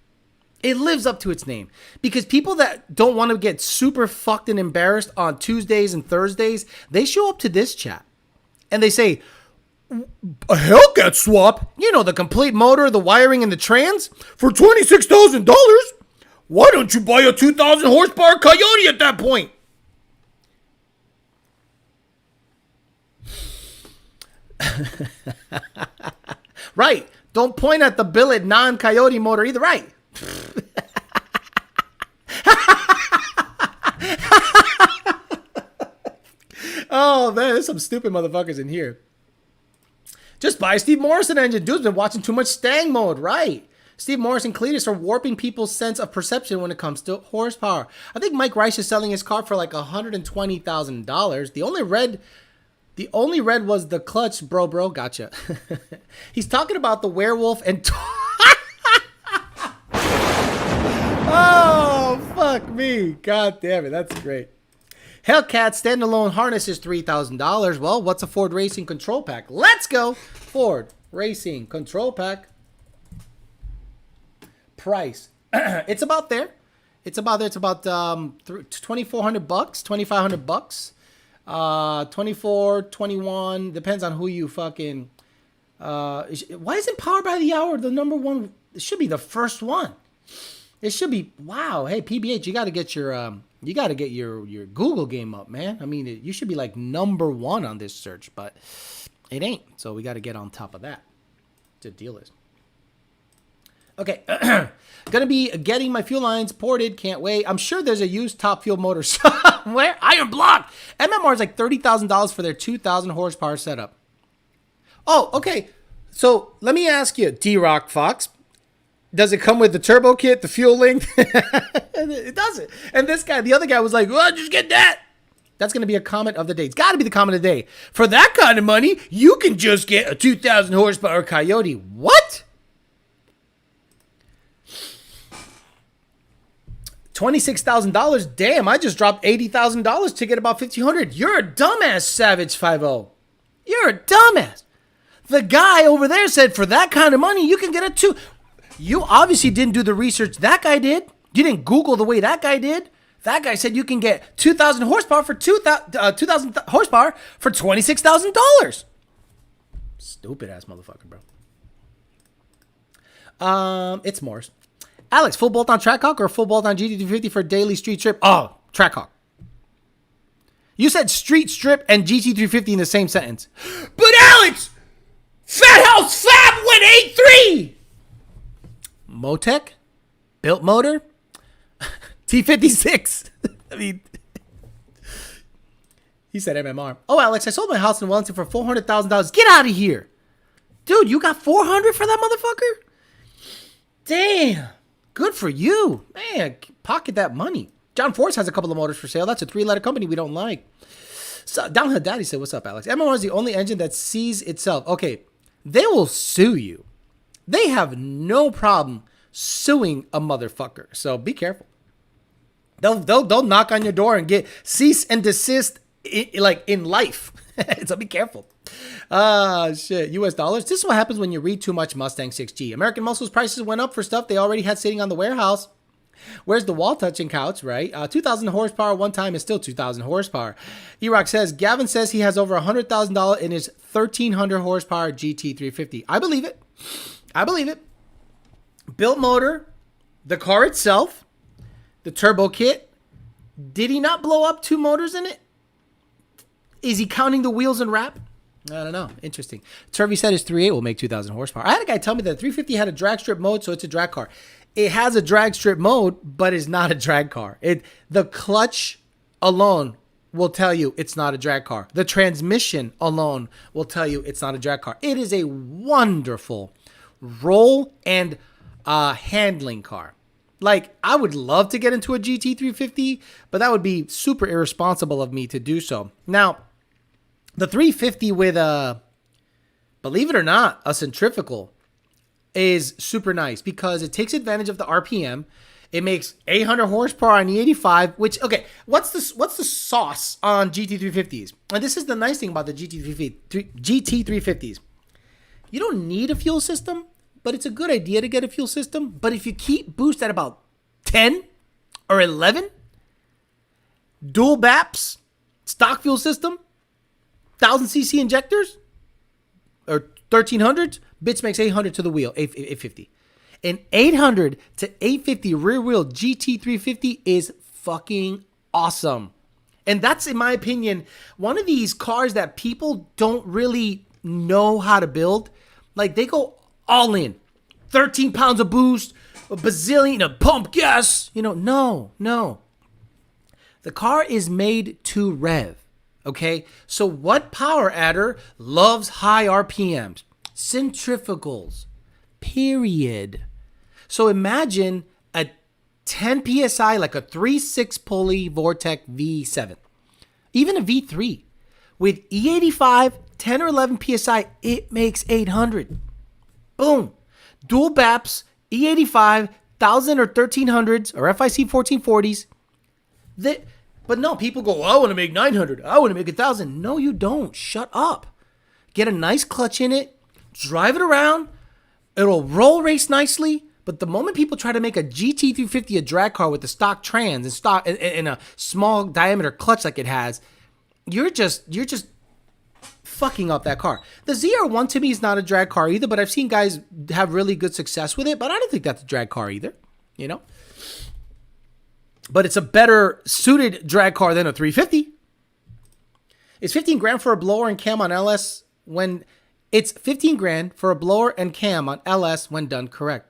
It lives up to its name. Because people that don't want to get super fucked and embarrassed on Tuesdays and Thursdays, they show up to this chat. And they say, a Hellcat swap? You know, the complete motor, the wiring, and the trans? For $26,000? Why don't you buy a 2,000 horsepower Coyote at that point? Right. Don't point at the billet non-Coyote motor either. Right. Oh, man. There's some stupid motherfuckers in here. Just buy a Steve Morrison engine. Dude's been watching too much Stang mode. Right. Steve Morris and Cletus are warping people's sense of perception when it comes to horsepower. I think Mike Rice is selling his car for like $120,000. The only red was the clutch, bro. Gotcha. He's talking about the werewolf and... Oh, fuck me. God damn it. That's great. Hellcat standalone harness is $3,000. Well, what's a Ford Racing control pack? Let's go. Ford Racing control pack. Price. It's about there. It's about $2,400, $2,500. 24, 21, depends on who you fucking... why isn't Power by the Hour the number one? It should be the first one. It should be... Wow. Hey, PBH, you got to get your Google game up, man. I mean, you should be like number one on this search, but it ain't. So we got to get on top of that. The deal is. Okay. Gonna be getting my fuel lines ported. Can't wait. I'm sure there's a used Top Fuel motor somewhere. Iron Block. MMR is like $30,000 for their 2,000 horsepower setup. Oh, okay. So let me ask you, D-Rock Fox, does it come with the turbo kit, the fuel link? It doesn't. And this guy, the other guy was like, well, just get that. That's going to be a comment of the day. It's got to be the comment of the day. For that kind of money, you can just get a 2,000 horsepower Coyote. What? $26,000? Damn, I just dropped $80,000 to get about $1,500. You're a dumbass, Savage 50. You're a dumbass. The guy over there said for that kind of money, you can get a two. You obviously didn't do the research that guy did. You didn't Google the way that guy did. That guy said you can get 2,000 horsepower for 2,000 horsepower for $26,000. Stupid ass motherfucker, bro. It's Morse. Alex, full bolt on Trackhawk or full bolt on GT350 for daily street trip? Oh, Trackhawk. You said street strip and GT350 in the same sentence. But Alex, Fat House Fab went 8.3. Motec, built motor, T56. I mean, he said MMR. Oh, Alex, I sold my house in Wellington for $400,000. Get out of here. Dude, you got $400 for that motherfucker? Damn. Good for you. Man, pocket that money. John Force has a couple of motors for sale. That's a 3-letter company we don't like. So, Downhill Daddy said, what's up, Alex? MMR is the only engine that sees itself. Okay, they will sue you. They have no problem suing a motherfucker. So be careful. They'll knock on your door and get cease and desist in life. So be careful. Shit. US dollars. This is what happens when you read too much Mustang 6G. American Muscle's prices went up for stuff they already had sitting on the warehouse. Where's the wall touching couch, right? 2,000 horsepower one time is still 2,000 horsepower. E-Rock says, Gavin says he has over $100,000 in his 1,300 horsepower GT350. I believe it. I believe it. Built motor, the car itself, the turbo kit. Did he not blow up 2 motors in it? Is he counting the wheels and wrap? I don't know. Interesting. Turvey said his 3.8 will make 2,000 horsepower. I had a guy tell me that 350 had a drag strip mode, so it's a drag car. It has a drag strip mode, but it's not a drag car. The clutch alone will tell you it's not a drag car. The transmission alone will tell you it's not a drag car. It is a wonderful roll and handling car. Like, I would love to get into a GT350, but that would be super irresponsible of me to do so. Now, the 350 with believe it or not, a centrifugal is super nice because it takes advantage of the RPM. It makes 800 horsepower on E85, which, okay, what's the sauce on GT350s? And this is the nice thing about the GT350s. You don't need a fuel system, but it's a good idea to get a fuel system. But if you keep boost at about 10 or 11, dual BAPs, stock fuel system, 1000cc injectors, or 1300s, bitch makes 800 to the wheel, 850. An 800 to 850 rear wheel GT350 is fucking awesome. And that's, in my opinion, one of these cars that people don't really know how to build. Like, they go all in. 13 pounds of boost, a bazillion of pump gas. No. The car is made to rev. Okay? So what power adder loves high RPMs? Centrifugals. Period. So imagine a 10 PSI, like a 3.6 pulley Vortec V7. Even a V3. With E85, 10 or 11 PSI, it makes 800. Boom. Dual BAPs, E85, 1000 or 1300s, or FIC 1440s. But no, people go, I want to make 900. I want to make 1000. No, you don't. Shut up. Get a nice clutch in it. Drive it around. It'll roll race nicely. But the moment people try to make a GT350 a drag car with the stock trans and a small diameter clutch like it has, you're just fucking up that car. The ZR1 to me is not a drag car either, but I've seen guys have really good success with it, but I don't think that's a drag car either, But it's a better suited drag car than a 350. It's 15 grand for a blower and cam on LS when it's 15 grand for a blower and cam on LS when done correct.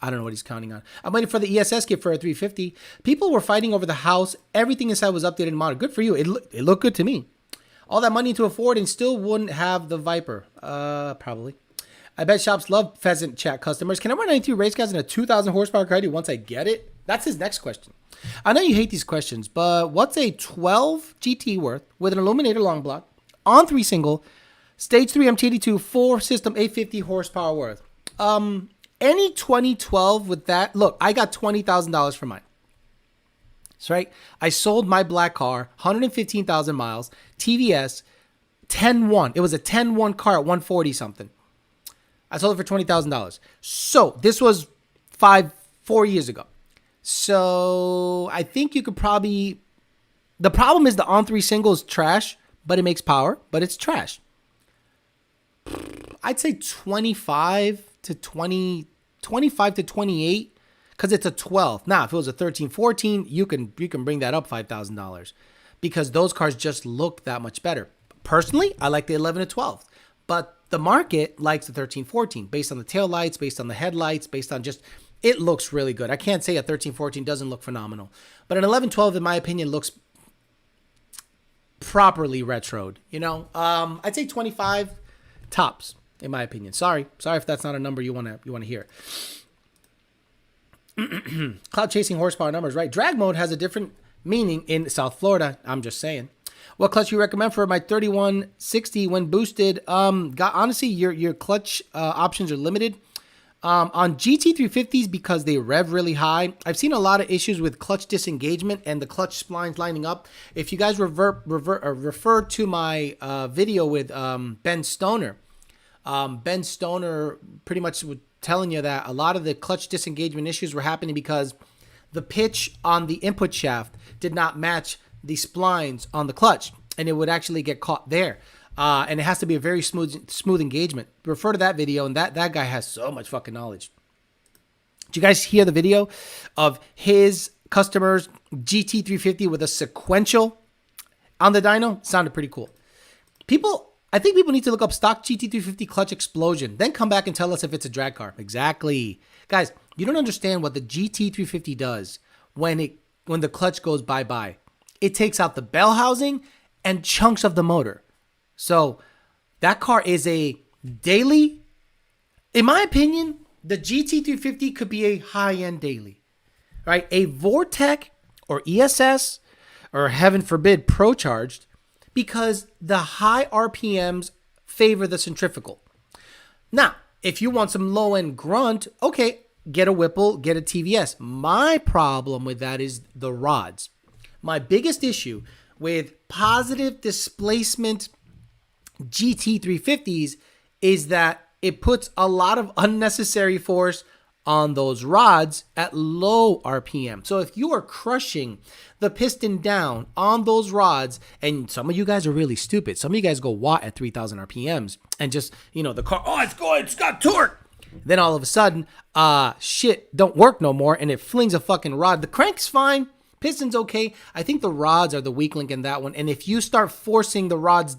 I don't know what he's counting on. I'm waiting for the ESS kit for a 350. People were fighting over the house. Everything inside was updated and modded. Good for you. It looked good to me. All that money to afford and still wouldn't have the Viper. Probably. I bet shops love Peasant chat customers. Can I run 92 race cars in a 2,000 horsepower car once I get it? That's his next question. I know you hate these questions, but what's a 12 GT worth with an Illuminator long block on 3 single, stage 3 MT82, 4 system 850 horsepower worth? Any 2012 with that, look, I got $20,000 for mine. That's right. I sold my black car, 115,000 miles, TVS, 10-1. It was a 10-1 car at 140 something. I sold it for $20,000. So this was 4 years ago. So I think you could probably, the problem is the on-3 single is trash, but it makes power, but it's trash. I'd say 25 to 28 because it's a 12. Now, if it was a 13, 14, you can bring that up $5,000 because those cars just look that much better. Personally, I like the 11 to 12, but the market likes the 13, 14 based on the tail lights, based on the headlights, based on just, it looks really good. I can't say a 13, 14 doesn't look phenomenal, but an 11, 12, in my opinion, looks properly retroed. I'd say 25 tops. In my opinion. Sorry if that's not a number you want to hear. Cloud chasing horsepower numbers, right? Drag mode has a different meaning in South Florida. I'm just saying. What clutch you recommend for my 3160 when boosted? Honestly, your clutch options are limited. On GT350s, because they rev really high, I've seen a lot of issues with clutch disengagement and the clutch splines lining up. If you guys refer to my video with Ben Stoner, Ben Stoner pretty much was telling you that a lot of the clutch disengagement issues were happening because the pitch on the input shaft did not match the splines on the clutch, and it would actually get caught there. And it has to be a very smooth engagement. Refer to that video, and that guy has so much fucking knowledge. Did you guys hear the video of his customer's GT350 with a sequential on the dyno? Sounded pretty cool. I think people need to look up stock GT350 clutch explosion, then come back and tell us if it's a drag car. Exactly. Guys, you don't understand what the GT350 does when the clutch goes bye-bye. it takes out the bell housing and chunks of the motor. So that car is a daily, in my opinion, the GT350 could be a high-end daily, right? A Vortec or ESS or heaven forbid ProCharged, because the high RPMs favor the centrifugal. Now, if you want some low-end grunt, okay, get a Whipple, get a TVS. My problem with that is the rods. My biggest issue with positive displacement GT350s is that it puts a lot of unnecessary force on those rods at low RPM. So if you are crushing the piston down on those rods, and some of you guys are really stupid. Some of you guys go watt at 3,000 RPMs and just, the car, it's got torque. Then all of a sudden, shit don't work no more, and it flings a fucking rod. The crank's fine. Piston's okay. I think the rods are the weak link in that one. And if you start forcing the rods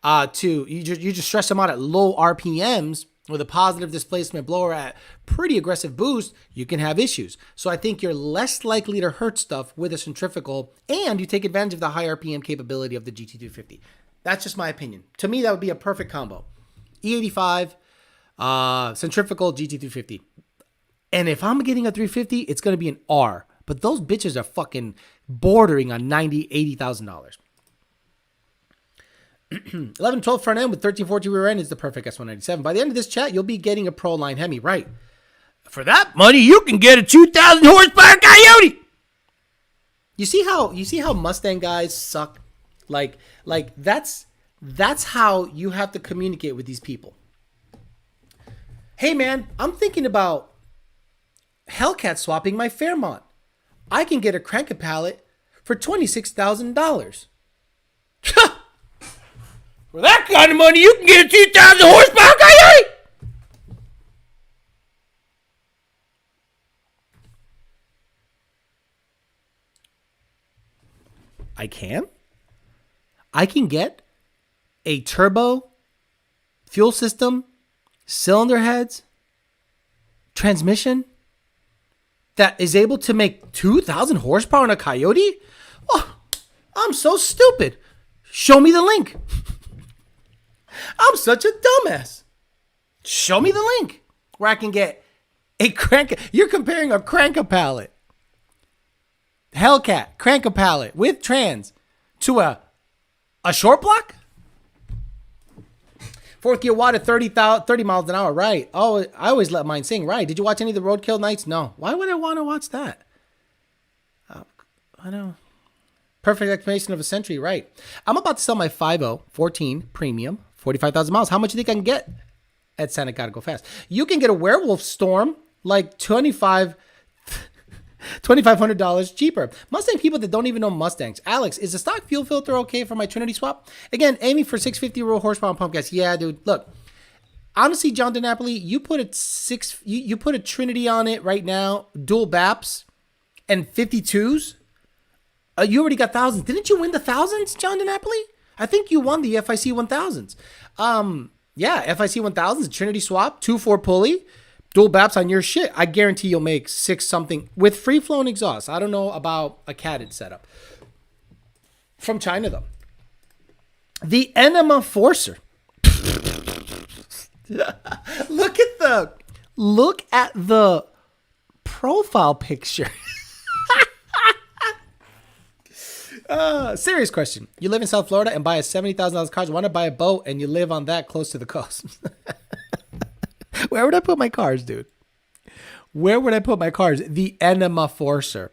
you just stress them out at low RPMs with a positive displacement blower at pretty aggressive boost, you can have issues. So I think you're less likely to hurt stuff with a centrifugal, and you take advantage of the high RPM capability of the GT250. That's just my opinion. To me, that would be a perfect combo. E85, centrifugal, GT250. And if I'm getting a 350, it's going to be an R. But those bitches are fucking bordering on $90,000, $80,000. 1112 front end with 1314 rear end is the perfect S197. By the end of this chat, you'll be getting a Pro Line Hemi, right? For that money, you can get a 2,000 horsepower Coyote. You see how Mustang guys suck? Like that's how you have to communicate with these people. Hey man, I'm thinking about Hellcat swapping my Fairmont. I can get a cranker pallet for $26,000. For that kind of money, you can get a 2,000 horsepower Coyote. I can get a turbo, fuel system, cylinder heads, transmission that is able to make 2,000 horsepower in a Coyote? Oh, I'm so stupid. Show me the link. I'm such a dumbass. Show me the link where I can get a crank. You're comparing a cranker pallet, Hellcat cranker pallet with trans, to a short block? Fourth gear watt at 30 miles an hour, right? Oh, I always let mine sing, right? Did you watch any of the Roadkill nights? No. Why would I want to watch that? I know. Perfect explanation of a century, right? I'm about to sell my 5.0 14 premium, 45,000 miles. How much do you think I can get at Santa Gotta Go Fast? You can get a Werewolf Storm like $2,500 cheaper. Mustang people that don't even know Mustangs. Alex, is the stock fuel filter okay for my Trinity swap? Again, aiming for 650 raw horsepower pump gas. Yeah, dude. Look, honestly, John DiNapoli, you put a Trinity on it right now, dual BAPs and 52s. You already got thousands. Didn't you win the thousands, John DiNapoli? I think you won the FIC 1000s. Yeah, FIC 1000s, Trinity swap, 2.4 pulley, dual BAPs on your shit. I guarantee you'll make 6 something with free flowing exhaust. I don't know about a catted setup. From China though. The Enema Forcer. Look at the profile picture. Serious question. You live in South Florida and buy a $70,000 car. You want to buy a boat and you live on that close to the coast. Where would I put my cars, dude? Where would I put my cars? The Enema Forcer.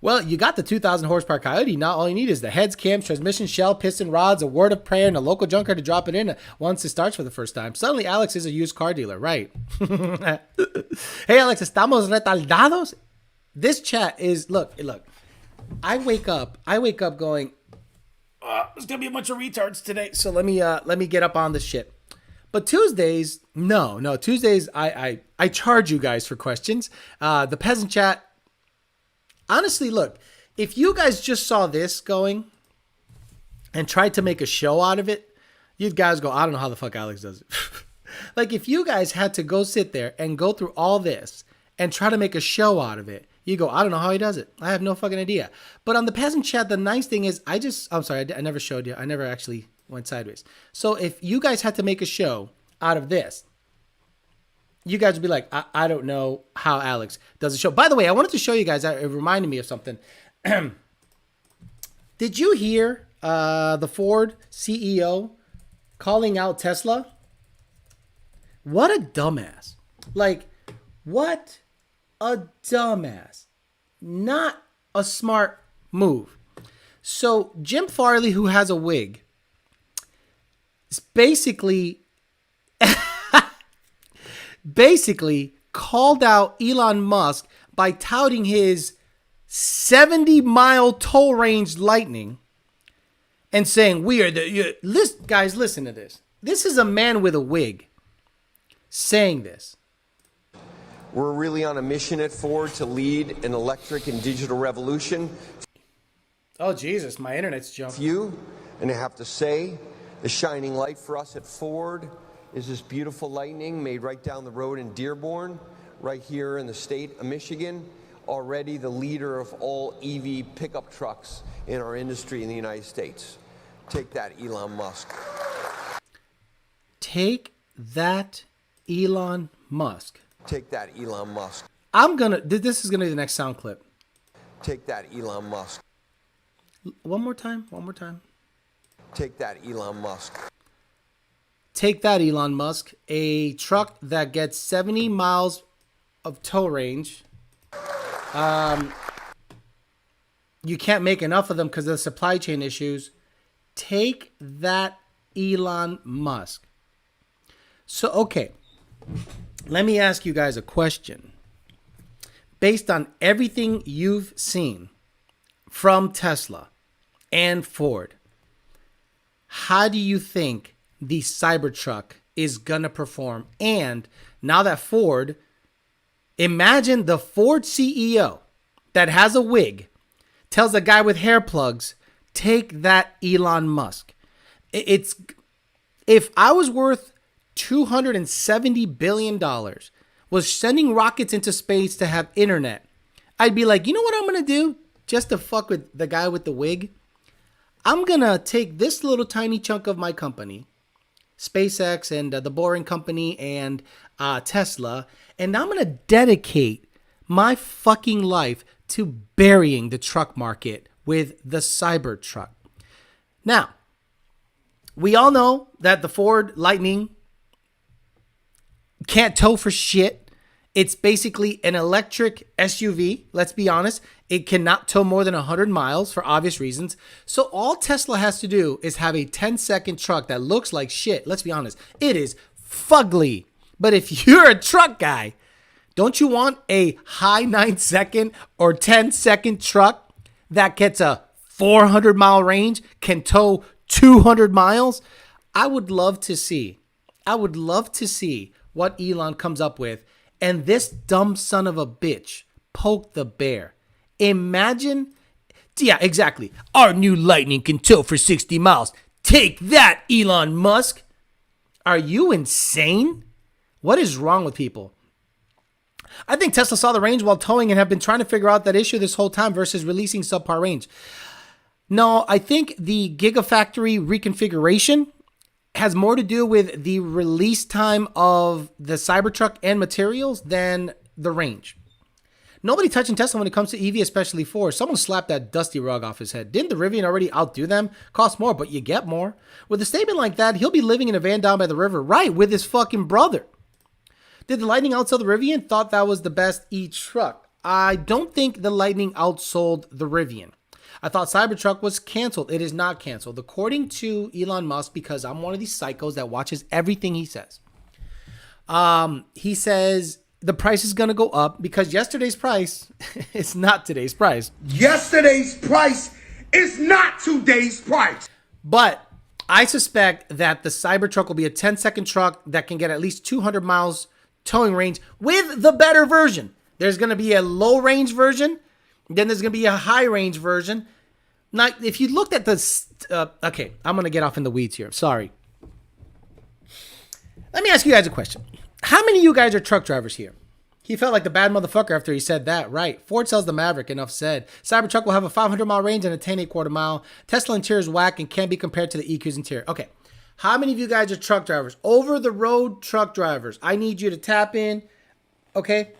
Well, you got the 2,000 horsepower Coyote. Now all you need is the heads, cams, transmission, shell, piston rods, a word of prayer, and a local junker to drop it in once it starts for the first time. Suddenly, Alex is a used car dealer, right? Hey, Alex, estamos retardados? This chat is, look. I wake up going, there's gonna be a bunch of retards today. So let me get up on this shit. But Tuesdays, no. Tuesdays, I charge you guys for questions. The Peasant chat. Honestly, look, if you guys just saw this going and tried to make a show out of it, you guys go, I don't know how the fuck Alex does it. Like if you guys had to go sit there and go through all this and try to make a show out of it, You go, I don't know how he does it. I have no fucking idea. But on the Peasant chat, the nice thing is I'm sorry, I never showed you. I never actually went sideways. So if you guys had to make a show out of this, you guys would be like, I don't know how Alex does a show. By the way, I wanted to show you guys, it reminded me of something. Did you hear the Ford CEO calling out Tesla? What a dumbass. Like, what a dumbass. Not a smart move. So Jim Farley, who has a wig, is basically called out Elon Musk by touting his 70-mile toll range Lightning and saying, guys, listen to this. This is a man with a wig saying this. We're really on a mission at Ford to lead an electric and digital revolution. Oh, Jesus, my internet's jumping. And I have to say, the shining light for us at Ford is this beautiful Lightning made right down the road in Dearborn, right here in the state of Michigan, already the leader of all EV pickup trucks in our industry in the United States. Take that, Elon Musk. Take that, Elon Musk. Take that, Elon Musk. This is gonna be the next sound clip. Take that, Elon Musk. One more time. Take that, Elon Musk. Take that, Elon Musk. A truck that gets 70 miles of tow range. You can't make enough of them because of the supply chain issues. Take that, Elon Musk. So, okay. Let me ask you guys a question. Based on everything you've seen from Tesla and Ford, how do you think the Cybertruck is going to perform? And now that Ford, imagine the Ford CEO that has a wig tells a guy with hair plugs, take that, Elon Musk. If I was worth $270 billion, was sending rockets into space to have internet, I'd be like, you know what I'm going to do just to fuck with the guy with the wig? I'm going to take this little tiny chunk of my company, SpaceX and the Boring Company and Tesla, and I'm going to dedicate my fucking life to burying the truck market with the Cybertruck. Now, we all know that the Ford Lightning can't tow for shit. It's basically an electric SUV. Let's be honest. It cannot tow more than 100 miles for obvious reasons. So all Tesla has to do is have a 10-second truck that looks like shit. Let's be honest. It is fugly. But if you're a truck guy, don't you want a high 9-second or 10-second truck that gets a 400-mile range, can tow 200 miles? I would love to see what Elon comes up with. And this dumb son of a bitch poked the bear. Imagine, yeah, exactly. Our new Lightning can tow for 60 miles. Take that, Elon Musk. Are you insane? What is wrong with people? I think Tesla saw the range while towing and have been trying to figure out that issue this whole time versus releasing subpar range. No, I think the Gigafactory reconfiguration has more to do with the release time of the Cybertruck and materials than the range. Nobody touching Tesla when it comes to EV, especially Ford. Someone slapped that dusty rug off his head. Didn't the Rivian already outdo them? Cost more, but you get more. With a statement like that, he'll be living in a van down by the river, right, with his fucking brother. Did the Lightning outsell the Rivian? Thought that was the best e-truck. I don't think the Lightning outsold the Rivian. I thought Cybertruck was canceled. It is not canceled. According to Elon Musk, because I'm one of these psychos that watches everything he says. He says the price is going to go up because yesterday's price is not today's price. Yesterday's price is not today's price. But I suspect that the Cybertruck will be a 10-second truck that can get at least 200 miles towing range with the better version. There's going to be a low range version. Then there's going to be a high range version. Now, if you looked at the... okay, I'm going to get off in the weeds here. Sorry. Let me ask you guys a question. How many of you guys are truck drivers here? He felt like the bad motherfucker after he said that. Right. Ford sells the Maverick. Enough said. Cybertruck will have a 500-mile range and a 10.25 mile. Tesla interior is whack and can't be compared to the EQ's interior. Okay. How many of you guys are truck drivers? Over-the-road truck drivers. I need you to tap in. Okay.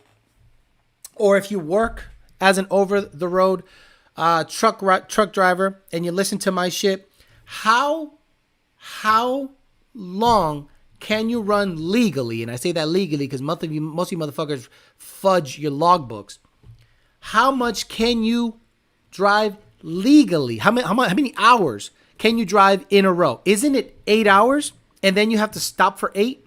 Or if you work as an over-the-road truck driver and you listen to my shit, how long can you run legally? And I say that legally because most of you motherfuckers fudge your logbooks. How much can you drive legally? How many hours can you drive in a row? Isn't it 8 hours? And then you have to stop for 8?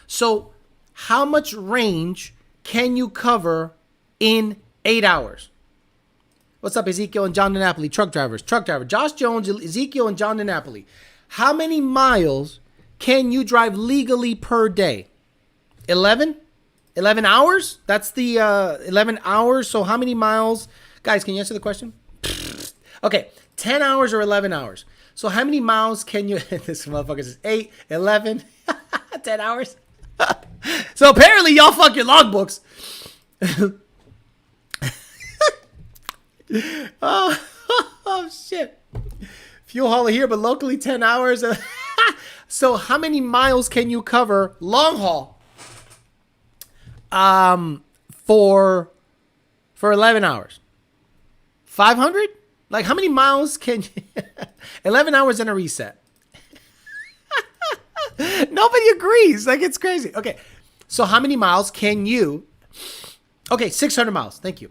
So how much range can you cover in 8 hours? What's up, Ezekiel and John DiNapoli? Truck drivers. Josh Jones, Ezekiel, and John DiNapoli. How many miles can you drive legally per day? 11? 11 hours? That's the 11 hours. So how many miles? Guys, can you answer the question? Okay, 10 hours or 11 hours. So how many miles can you... This motherfucker says 8, 11, 10 hours. So apparently y'all fuck your logbooks. Oh, shit. Fuel hauler here, but locally 10 hours. So how many miles can you cover long haul for 11 hours? 500? Like how many miles can you 11 hours and a reset. Nobody agrees. Like it's crazy. Okay. So how many miles can you? Okay, 600 miles. Thank you.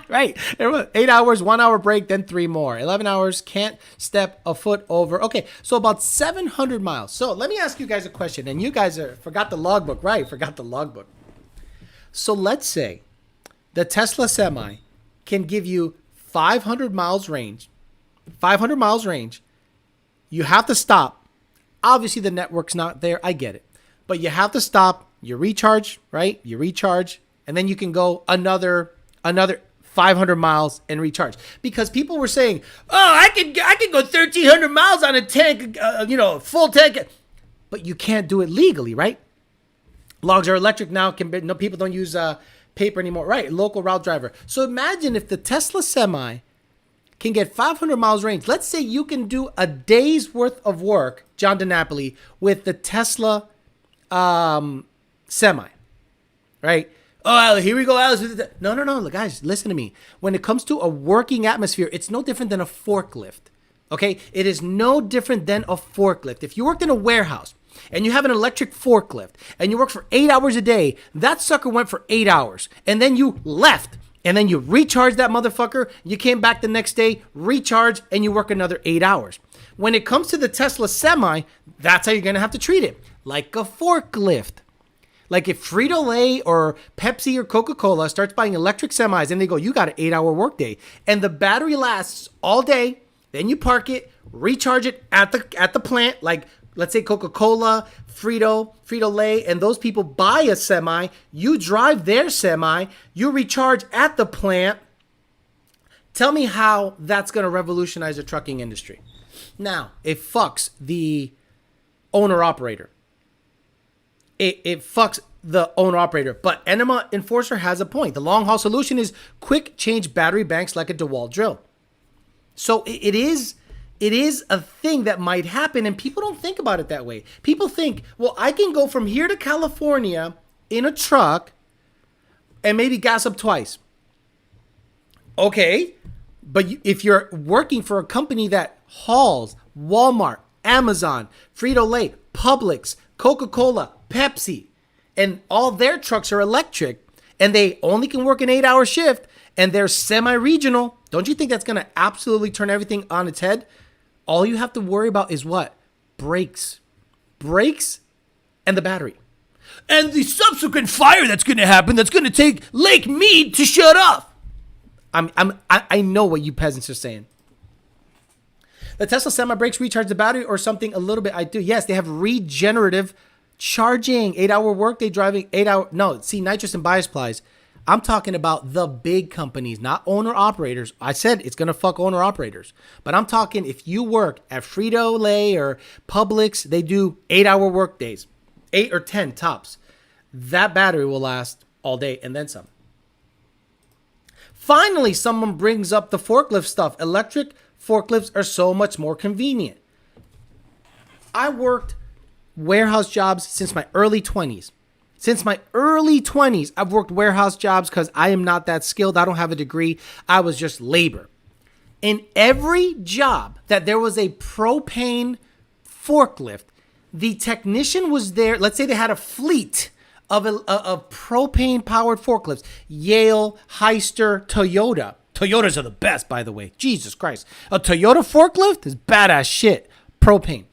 Right. 8 hours, 1 hour break, then 3 more. 11 hours, can't step a foot over. Okay, so about 700 miles. So let me ask you guys a question. And you guys forgot the logbook, right? Forgot the logbook. So let's say the Tesla Semi can give you 500 miles range. 500 miles range. You have to stop. Obviously, the network's not there. I get it. But you have to stop. You recharge, right? You recharge. And then you can go another 500 miles and recharge, because people were saying, "Oh, I can go 1,300 miles on a tank, full tank," but you can't do it legally, right? Logs are electric now. No, people don't use paper anymore, right? Local route driver. So imagine if the Tesla Semi can get 500 miles range. Let's say you can do a day's worth of work, John DiNapoli, with the Tesla Semi, right? Oh, here we go, Alice. No, guys, listen to me. When it comes to a working atmosphere, it's no different than a forklift, okay? It is no different than a forklift. If you worked in a warehouse and you have an electric forklift and you work for 8 hours a day, that sucker went for 8 hours, and then you left, and then you recharged that motherfucker, you came back the next day, recharged, and you work another 8 hours. When it comes to the Tesla Semi, that's how you're going to have to treat it, like a forklift. Like if Frito-Lay or Pepsi or Coca-Cola starts buying electric semis and they go, you got an 8-hour workday, and the battery lasts all day, then you park it, recharge it at the plant, like let's say Coca-Cola, Frito-Lay, and those people buy a semi, you drive their semi, you recharge at the plant. Tell me how that's going to revolutionize the trucking industry. Now, it fucks the owner-operator. It fucks the owner-operator. But Enema Enforcer has a point. The long-haul solution is quick change battery banks like a DeWalt drill. So it is a thing that might happen, and people don't think about it that way. People think, well, I can go from here to California in a truck and maybe gas up twice. Okay, but if you're working for a company that hauls Walmart, Amazon, Frito-Lay, Publix, Coca-Cola, Pepsi, and all their trucks are electric, and they only can work an 8-hour shift, and they're semi-regional, don't you think that's going to absolutely turn everything on its head? All you have to worry about is what? Brakes. Brakes and the battery. And the subsequent fire that's going to happen, that's going to take Lake Mead to shut off. I know what you peasants are saying. The Tesla Semi brakes recharge the battery or something a little bit. I do. Yes, they have regenerative charging. 8-hour workday driving. 8 hour. No, see, nitrous and bias plies. I'm talking about the big companies, not owner-operators. I said it's going to fuck owner-operators. But I'm talking if you work at Frito-Lay or Publix, they do 8-hour work days. 8 or 10 tops. That battery will last all day and then some. Finally, someone brings up the forklift stuff. Electric forklifts are so much more convenient. I worked warehouse jobs since my early 20s. Since my early 20s, I've worked warehouse jobs because I am not that skilled. I don't have a degree. I was just labor. In every job that there was a propane forklift, the technician was there. Let's say they had a fleet of propane-powered forklifts. Yale, Heister, Toyota. Toyotas are the best, by the way. Jesus Christ. A Toyota forklift is badass shit. Propane.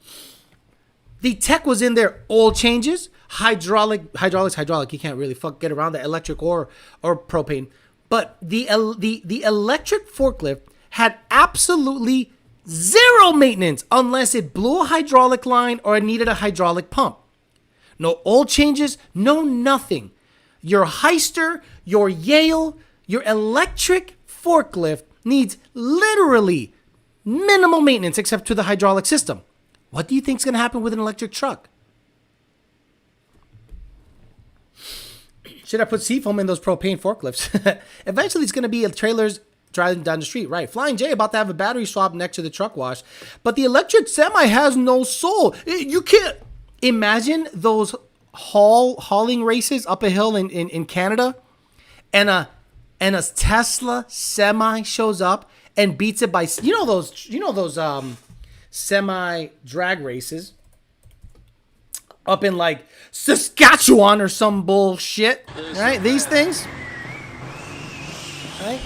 The tech was in there. Oil changes, hydraulic. You can't really get around the electric or propane. But the electric forklift had absolutely zero maintenance unless it blew a hydraulic line or it needed a hydraulic pump. No oil changes, no nothing. Your Heister, your Yale, your electric forklift needs literally minimal maintenance except to the hydraulic system. What do you think is going to happen with an electric truck? Should I put seafoam in those propane forklifts? Eventually, it's going to be trailers driving down the street, right? Flying J about to have a battery swap next to the truck wash, but the electric semi has no soul. You can't imagine those hauling races up a hill in Canada, and a Tesla semi shows up and beats it by those semi drag races up in like Saskatchewan or some bullshit, right? These things, right?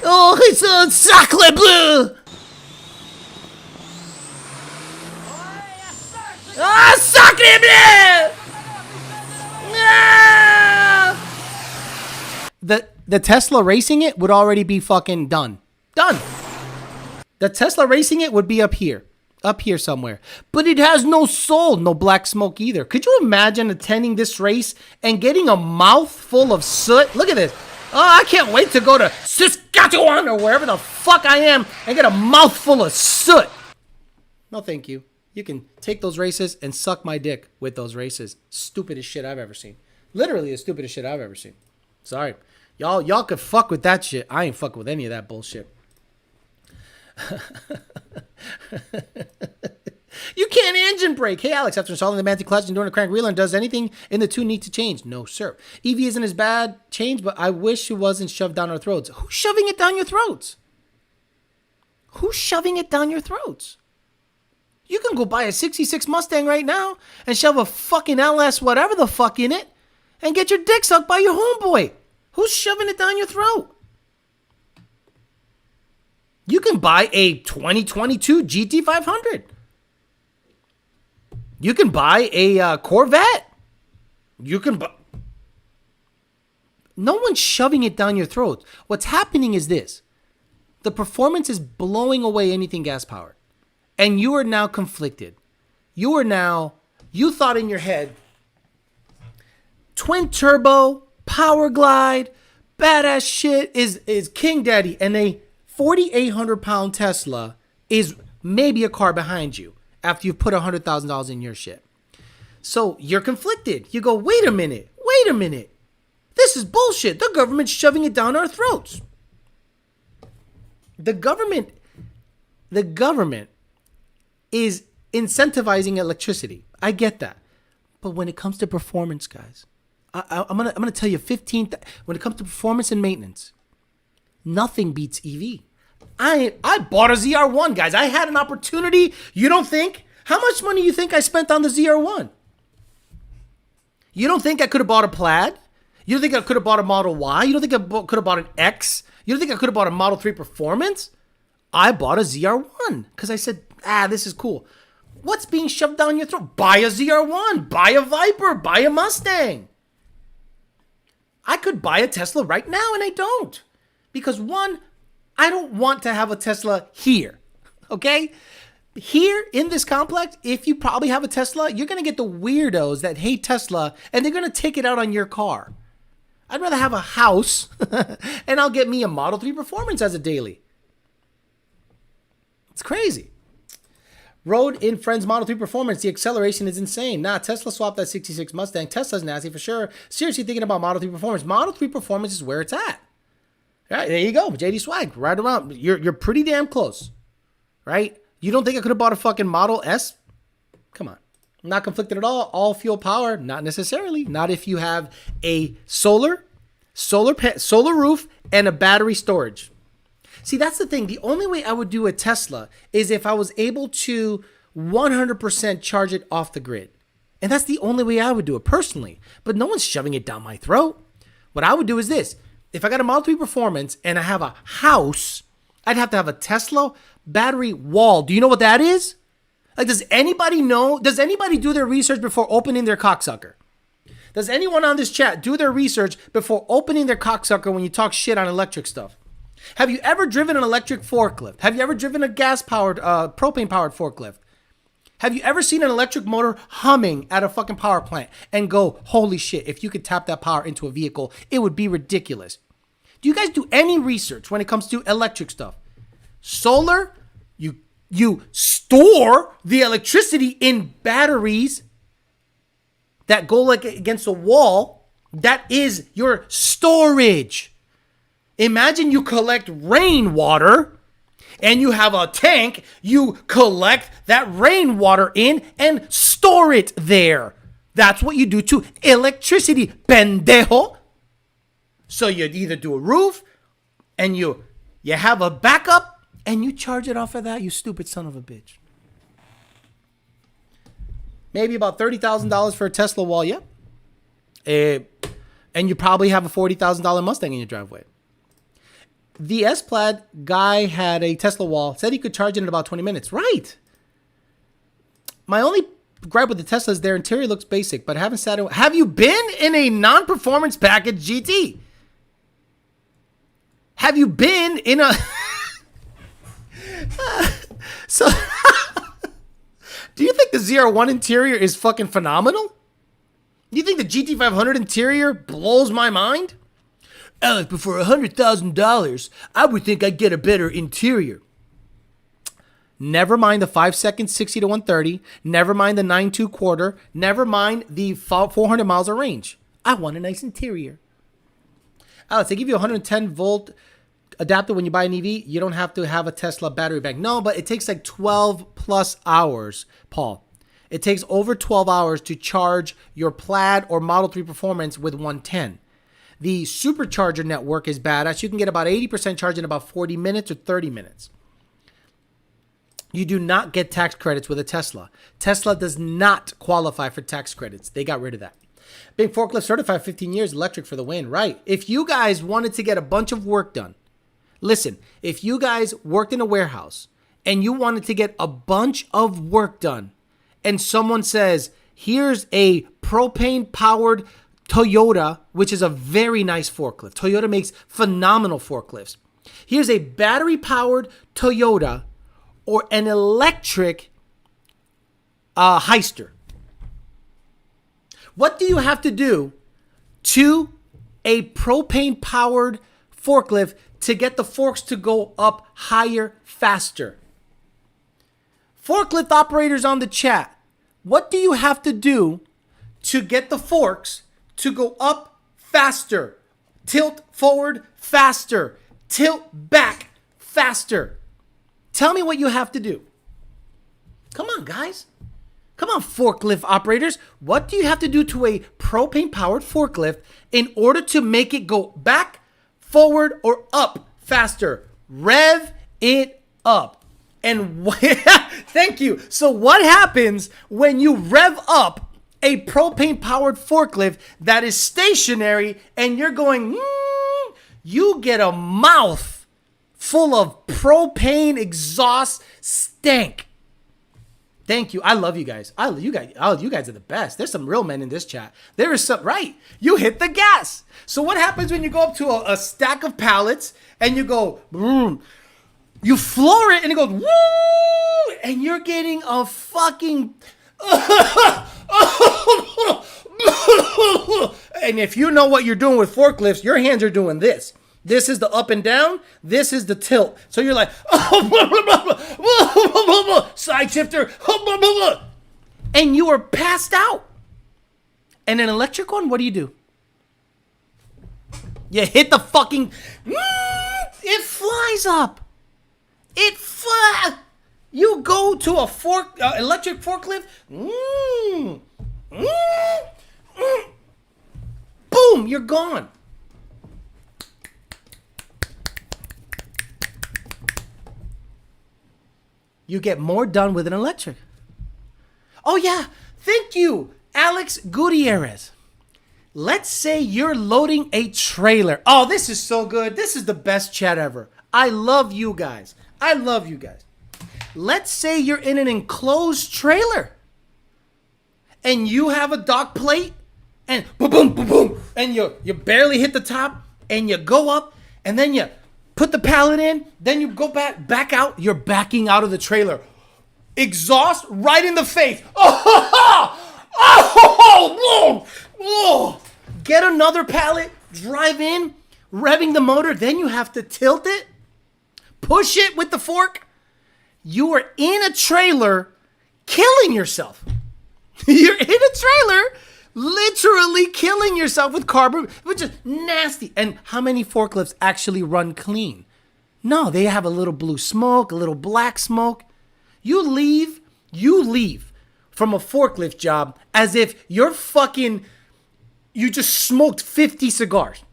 Oh, it's a sacre bleu! Ah, sacre bleu! Ah! The Tesla racing it would already be fucking done. Done. The Tesla racing it would be up here somewhere. But it has no soul, no black smoke either. Could you imagine attending this race and getting a mouthful of soot? Look at this. Oh, I can't wait to go to Saskatchewan or wherever the fuck I am and get a mouthful of soot. No, thank you. You can take those races and suck my dick with those races. Stupidest shit I've ever seen. Literally the stupidest shit I've ever seen. Sorry. Y'all could fuck with that shit. I ain't fucking with any of that bullshit. You can't engine brake. Hey, Alex, after installing the Mantic clutch and doing a crank relay, does anything in the two need to change? No, sir. EV isn't as bad change, but I wish it wasn't shoved down our throats. Who's shoving it down your throats? Who's shoving it down your throats? You can go buy a 66 Mustang right now and shove a fucking LS whatever the fuck in it and get your dick sucked by your homeboy. Who's shoving it down your throat? You can buy a 2022 GT500. You can buy a Corvette. You can buy... No one's shoving it down your throat. What's happening is this. The performance is blowing away anything gas-powered. And you are now conflicted. You thought in your head, twin turbo, power glide, badass shit is King Daddy. And a 4,800 pound Tesla is maybe a car behind you after you've put $100,000 in your shit. So you're conflicted. You go, wait a minute. This is bullshit. The government's shoving it down our throats. The government is incentivizing electricity. I get that. But when it comes to performance, guys, I'm gonna tell you when it comes to performance and maintenance, nothing beats EV. I bought a ZR1, guys. I had an opportunity. You don't think? How much money you think I spent on the ZR1? You don't think I could have bought a Plaid? You don't think I could have bought a Model Y? You don't think I could have bought an X? You don't think I could have bought a Model 3 Performance? I bought a ZR1 because I said, this is cool. What's being shoved down your throat? Buy a ZR1. Buy a Viper. Buy a Mustang. I could buy a Tesla right now and I don't. Because one, I don't want to have a Tesla here. Okay? Here in this complex, if you probably have a Tesla, you're going to get the weirdos that hate Tesla and they're going to take it out on your car. I'd rather have a house and I'll get me a Model 3 Performance as a daily. It's crazy. Rode in friend's Model 3 Performance. The acceleration is insane. Nah, Tesla swapped that 66 Mustang. Tesla's nasty for sure. Seriously thinking about Model 3 Performance. Model 3 Performance is where it's at. All right, there you go. JD Swag, right around. You're pretty damn close, right? You don't think I could have bought a fucking Model S? Come on. Not conflicted at all. All fuel power? Not necessarily. Not if you have a solar roof and a battery storage. See, that's the thing. The only way I would do a Tesla is if I was able to 100% charge it off the grid. And that's the only way I would do it personally. But no one's shoving it down my throat. What I would do is this. If I got a Model 3 Performance and I have a house, I'd have to have a Tesla battery wall. Do you know what that is? Like, does anybody know? Does anybody do their research before opening their cocksucker? Does anyone on this chat do their research before opening their cocksucker when you talk shit on electric stuff? Have you ever driven an electric forklift? Have you ever driven a gas-powered, propane-powered forklift? Have you ever seen an electric motor humming at a fucking power plant and go, holy shit, if you could tap that power into a vehicle, it would be ridiculous. Do you guys do any research when it comes to electric stuff? Solar, you store the electricity in batteries that go like against a wall. That is your storage. Imagine you collect rainwater and you have a tank. You collect that rainwater in and store it there. That's what you do to electricity, pendejo. So you either do a roof and you have a backup and you charge it off of that, you stupid son of a bitch. Maybe about $30,000 for a Tesla wall, yep. And you probably have a $40,000 Mustang in your driveway. The S-Plaid guy had a Tesla wall, said he could charge it in about 20 minutes. Right. My only gripe with the Tesla is their interior looks basic, but I haven't sat in. Have you been in a non-performance package GT? Have you been in a... So, do you think the ZR1 interior is fucking phenomenal? Do you think the GT500 interior blows my mind? Alex, but for $100,000, I would think I'd get a better interior. Never mind the 5 seconds, 60 to 130. Never mind the 9.2 quarter. Never mind the 400 miles of range. I want a nice interior. Alex, they give you a 110 volt adapter when you buy an EV. You don't have to have a Tesla battery bank. No, but it takes like 12 plus hours, Paul. It takes over 12 hours to charge your Plaid or Model 3 Performance with 110. The supercharger network is badass. You can get about 80% charge in about 40 minutes or 30 minutes. You do not get tax credits with a Tesla. Tesla does not qualify for tax credits. They got rid of that. Being forklift certified 15 years, electric for the win. Right. If you guys wanted to get a bunch of work done, listen, if you guys worked in a warehouse and you wanted to get a bunch of work done and someone says, here's a propane powered Toyota, which is a very nice forklift. Toyota makes phenomenal forklifts. Here's a battery-powered Toyota or an electric Heister. What do you have to do to a propane-powered forklift to get the forks to go up higher, faster? Forklift operators on the chat, what do you have to do to get the forks to go up faster, tilt forward faster, tilt back faster? Tell me what you have to do. Come on, guys. Come on, forklift operators. What do you have to do to a propane-powered forklift in order to make it go back, forward, or up faster? Rev it up. And thank you. So what happens when you rev up a propane-powered forklift that is stationary and you're going, you get a mouth full of propane exhaust stank. Thank you. I love you guys. You guys are the best. There's some real men in this chat. There is some, right. You hit the gas. So what happens when you go up to a stack of pallets and you go, you floor it and it goes, woo, and you're getting a fucking, and if you know what you're doing with forklifts, your hands are doing this. This is the up and down. This is the tilt. So you're like, side shifter, and you are passed out. And an electric one, what do? You hit the fucking, it flies up. You go to a electric forklift, boom, you're gone. You get more done with an electric. Oh yeah, thank you, Alex Gutierrez. Let's say you're loading a trailer. Oh, this is so good. This is the best chat ever. I love you guys. Let's say you're in an enclosed trailer and you have a dock plate and boom, boom, boom, boom, and you barely hit the top and you go up and then you put the pallet in, then you go back out. You're backing out of the trailer. Exhaust right in the face. Get another pallet, drive in, revving the motor. Then you have to tilt it, push it with the fork. You are in a trailer killing yourself. You're in a trailer literally killing yourself with carbon, which is nasty. And how many forklifts actually run clean? No, they have a little blue smoke, a little black smoke. You leave from a forklift job as if you just smoked 50 cigars.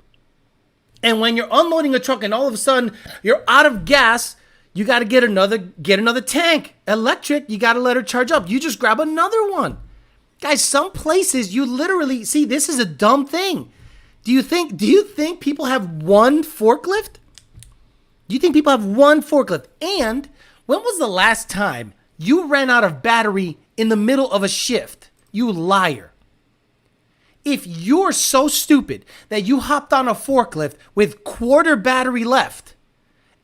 And when you're unloading a truck and all of a sudden you're out of gas, you got to get another tank. Electric, you got to let her charge up. You just grab another one. Guys, some places you literally see, this is a dumb thing. Do you think people have one forklift? Do you think people have one forklift? And when was the last time you ran out of battery in the middle of a shift? You liar. If you're so stupid that you hopped on a forklift with quarter battery left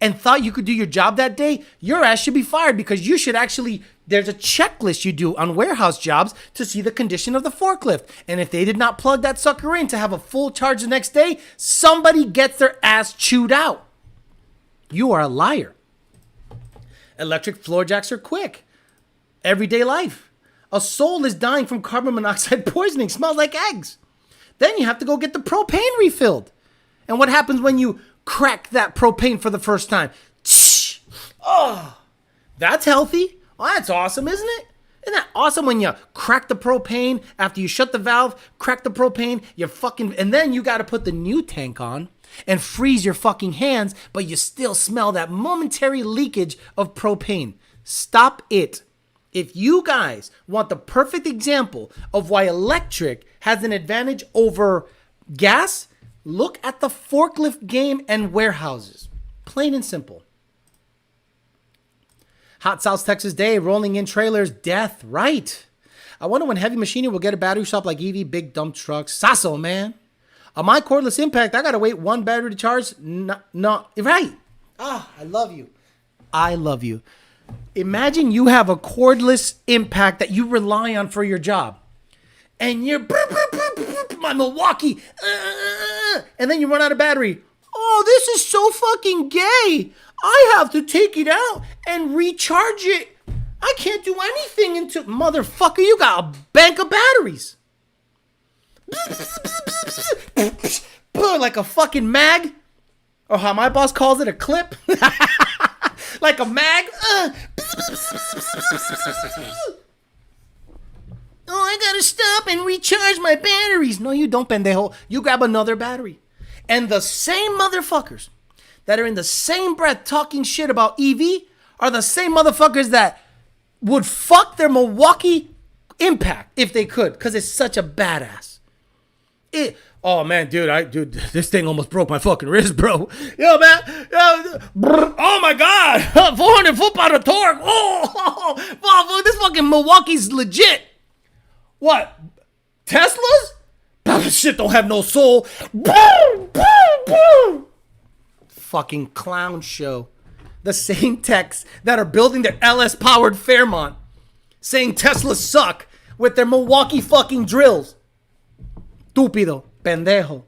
and thought you could do your job that day, your ass should be fired because you should actually, there's a checklist you do on warehouse jobs to see the condition of the forklift. And if they did not plug that sucker in to have a full charge the next day, somebody gets their ass chewed out. You are a liar. Electric floor jacks are quick. Everyday life. A soul is dying from carbon monoxide poisoning. Smells like eggs. Then you have to go get the propane refilled. And what happens when you crack that propane for the first time? Oh, that's healthy. Oh, that's awesome, isn't it? Isn't that awesome when you crack the propane after you shut the valve, crack the propane, and then you got to put the new tank on and freeze your fucking hands, but you still smell that momentary leakage of propane. Stop it. If you guys want the perfect example of why electric has an advantage over gas, look at the forklift game and warehouses. Plain and simple. Hot South Texas day, rolling in trailers, death, right. I wonder when heavy machinery will get a battery shop like EV, big dump trucks. Sasso, man. On my cordless impact, I got to wait one battery to charge. No, right. I love you. I love you. Imagine you have a cordless impact that you rely on for your job. And you're, my Milwaukee, and then you run out of battery. Oh, this is so fucking gay. I have to take it out and recharge it. I can't do anything until, motherfucker, you got a bank of batteries. Like a fucking mag. Or how my boss calls it, a clip. Like a mag. Oh, I gotta stop and recharge my batteries. No, you don't, pendejo. You grab another battery. And the same motherfuckers that are in the same breath talking shit about EV are the same motherfuckers that would fuck their Milwaukee impact if they could, because it's such a badass. Oh man, dude, this thing almost broke my fucking wrist, bro. Yo, man, oh my god, 400 foot-pound of torque. Oh, this fucking Milwaukee's legit. What? Teslas? This shit don't have no soul. Fucking clown show. The same techs that are building their LS-powered Fairmont saying Teslas suck with their Milwaukee fucking drills. Estúpido, pendejo.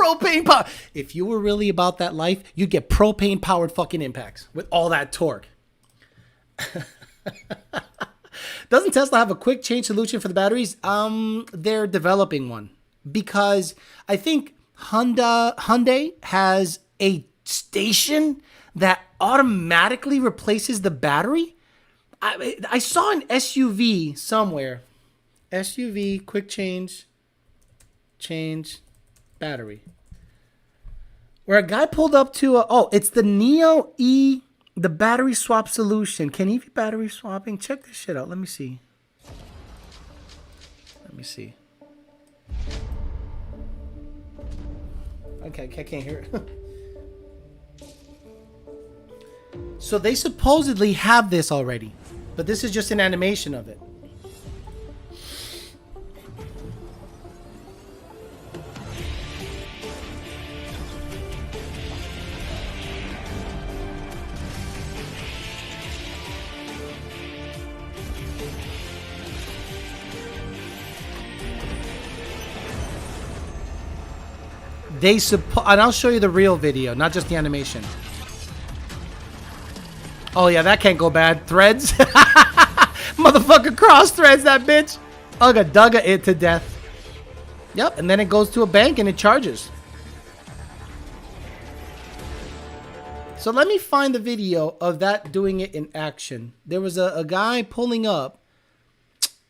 propane power. If you were really about that life, you'd get propane powered fucking impacts with all that torque. Doesn't Tesla have a quick change solution for the batteries? They're developing one because I think Hyundai has a station that automatically replaces the battery. I saw an SUV somewhere. SUV quick change battery. Where a guy pulled up to it's the Neo E, the battery swap solution. Can he be battery swapping? Check this shit out. Let me see. Okay, I can't hear it. So they supposedly have this already, but this is just an animation of it. And I'll show you the real video, not just the animation. Oh yeah, that can't go bad. Threads. Motherfucker cross threads that bitch. Ugga dugga it to death. Yep, and then it goes to a bank and it charges. So let me find the video of that doing it in action. There was a guy pulling up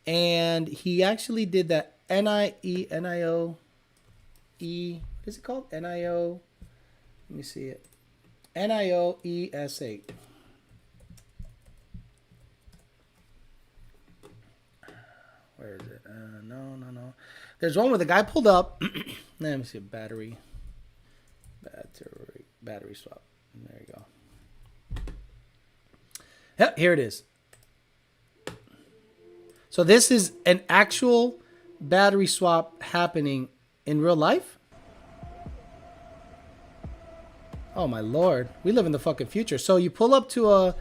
and he actually did that NIO. What is it called? NIO. Let me see it. NIOES8. Where is it? No. There's one where the guy pulled up. Let me see. Battery swap. There you go. Yep, here it is. So this is an actual battery swap happening in real life. Oh my lord, we live in the fucking future. So you pull up to a,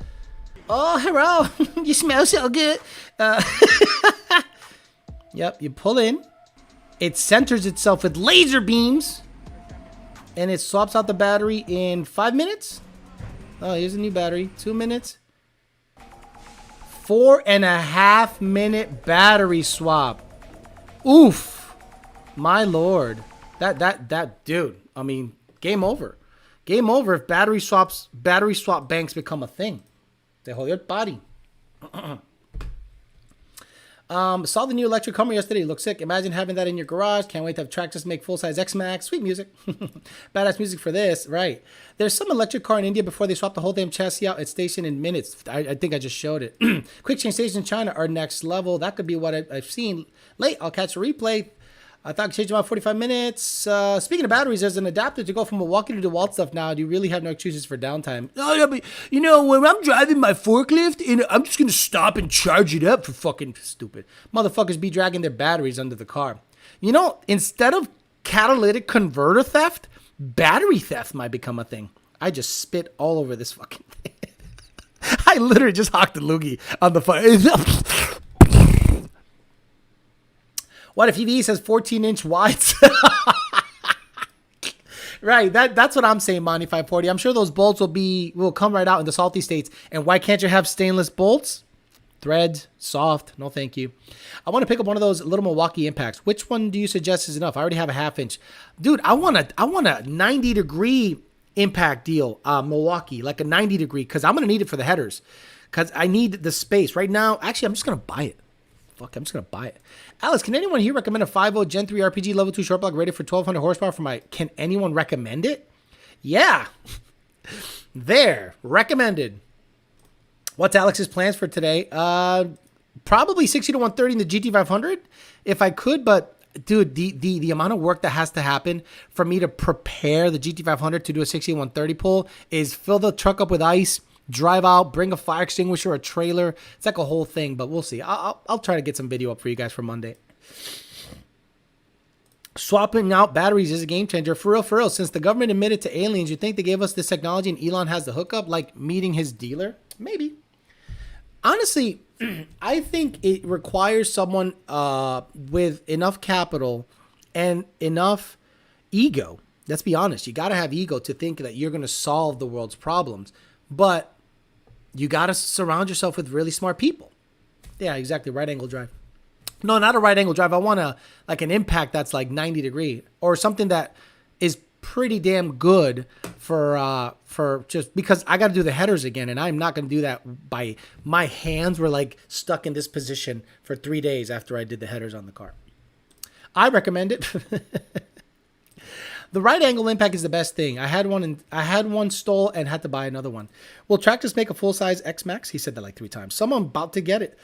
oh hello, you smell so good. Yep, you pull in, it centers itself with laser beams, and it swaps out the battery in 5 minutes. Oh, here's a new battery. 2 minutes. 4.5 minute battery swap. Oof, my lord, that dude. I mean, game over. Game over if battery swap banks become a thing. They hold your body. Saw the new electric Hummer yesterday. Looks sick. Imagine having that in your garage. Can't wait to have tractors make full-size X-Max. Sweet music. Badass music for this. Right. There's some electric car in India before they swap the whole damn chassis out. It's stationed in minutes. I think I just showed it. Quick change stations in China are next level. That could be what I've seen. Late. I'll catch a replay. I thought I could change about 45 minutes. Speaking of batteries, there's an adapter to go from Milwaukee to DeWalt stuff now. Do you really have no excuses for downtime? Oh, yeah, but, you know, when I'm driving my forklift, I'm just going to stop and charge it up for fucking stupid. Motherfuckers be dragging their batteries under the car. You know, instead of catalytic converter theft, battery theft might become a thing. I just spit all over this fucking thing. I literally just hocked a loogie on the fire. What if EV says 14-inch wides? Right, that's what I'm saying, Monty 540. I'm sure those bolts will come right out in the salty states. And why can't you have stainless bolts? Threads, soft, no thank you. I want to pick up one of those little Milwaukee impacts. Which one do you suggest is enough? I already have a 1/2 inch. Dude, I want a 90-degree impact deal, Milwaukee, like a 90-degree, because I'm going to need it for the headers. Because I need the space. Right now, actually, I'm just going to buy it. Fuck, I'm just going to buy it. Alice, can anyone here recommend a 5.0 Gen 3 RPG Level 2 short block rated for 1,200 horsepower for my... Can anyone recommend it? Yeah. There. Recommended. What's Alex's plans for today? Probably 60 to 130 in the GT500 if I could, but... Dude, the amount of work that has to happen for me to prepare the GT500 to do a 60 to 130 pull is fill the truck up with ice... Drive out, bring a fire extinguisher, a trailer. It's like a whole thing, but we'll see. I'll try to get some video up for you guys for Monday. Swapping out batteries is a game changer. For real. Since the government admitted to aliens, you think they gave us this technology and Elon has the hookup, like meeting his dealer? Maybe. Honestly, I think it requires someone with enough capital and enough ego Let's be honest. You got to have ego to think that you're going to solve the world's problems. But you got to surround yourself with really smart people. Yeah, exactly. Right angle drive. No, not a right angle drive. I want an impact that's like 90 degree or something that is pretty damn good for just because I got to do the headers again, and I'm not going to do that by my hands were like stuck in this position for 3 days after I did the headers on the car. I recommend it. The right angle impact is the best thing. I had one stole and had to buy another one. Will Tractors make a full size X Max? He said that like 3 times. Someone about to get it.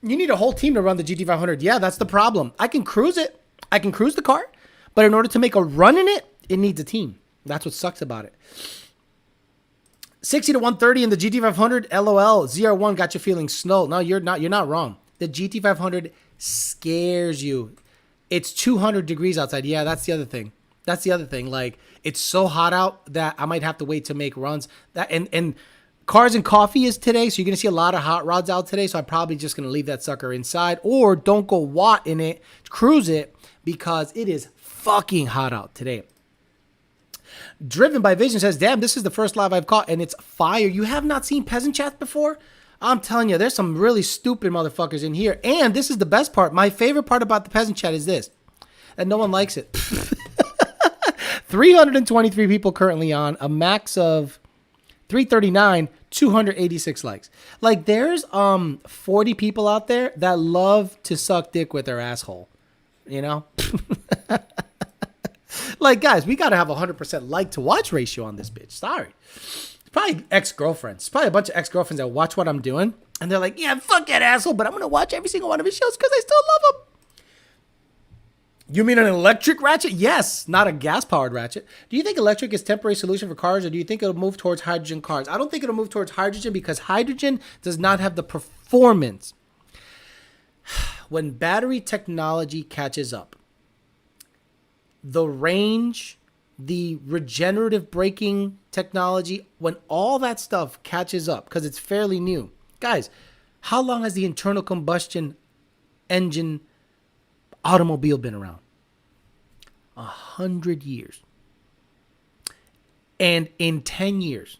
You need a whole team to run the GT500. Yeah, that's the problem. I can cruise it. I can cruise the car, but in order to make a run in it, it needs a team. That's what sucks about it. 60 to 130 in the GT500. LOL. ZR1 got you feeling snow. No, you're not. You're not wrong. The GT500 scares you. It's 200 degrees outside. Yeah, that's the other thing. Like, it's so hot out that I might have to wait to make runs. That and Cars and Coffee is today, so you're gonna see a lot of hot rods out today. So I'm probably just gonna leave that sucker inside, or don't go watt in it, cruise it, because it is fucking hot out today. Driven by Vision says, "Damn, this is the first live I've caught, and it's fire." You have not seen Peasant Chat before? I'm telling you, there's some really stupid motherfuckers in here. And this is the best part. My favorite part about the Peasant Chat is this, and no one likes it. 323 people currently on, a max of 339, 286 likes. Like, there's 40 people out there that love to suck dick with their asshole, you know? Like, guys, we got to have 100% like to watch ratio on this bitch. Sorry. It's probably ex-girlfriends. It's probably a bunch of ex-girlfriends that watch what I'm doing, and they're like, yeah, fuck that asshole, but I'm going to watch every single one of his shows because I still love him. You mean an electric ratchet? Yes, not a gas-powered ratchet. Do you think electric is a temporary solution for cars, or do you think it'll move towards hydrogen cars? I don't think it'll move towards hydrogen because hydrogen does not have the performance. When battery technology catches up, the range, the regenerative braking technology, when all that stuff catches up, because it's fairly new. Guys, how long has the internal combustion engine automobile been around? 100 years. And in 10 years,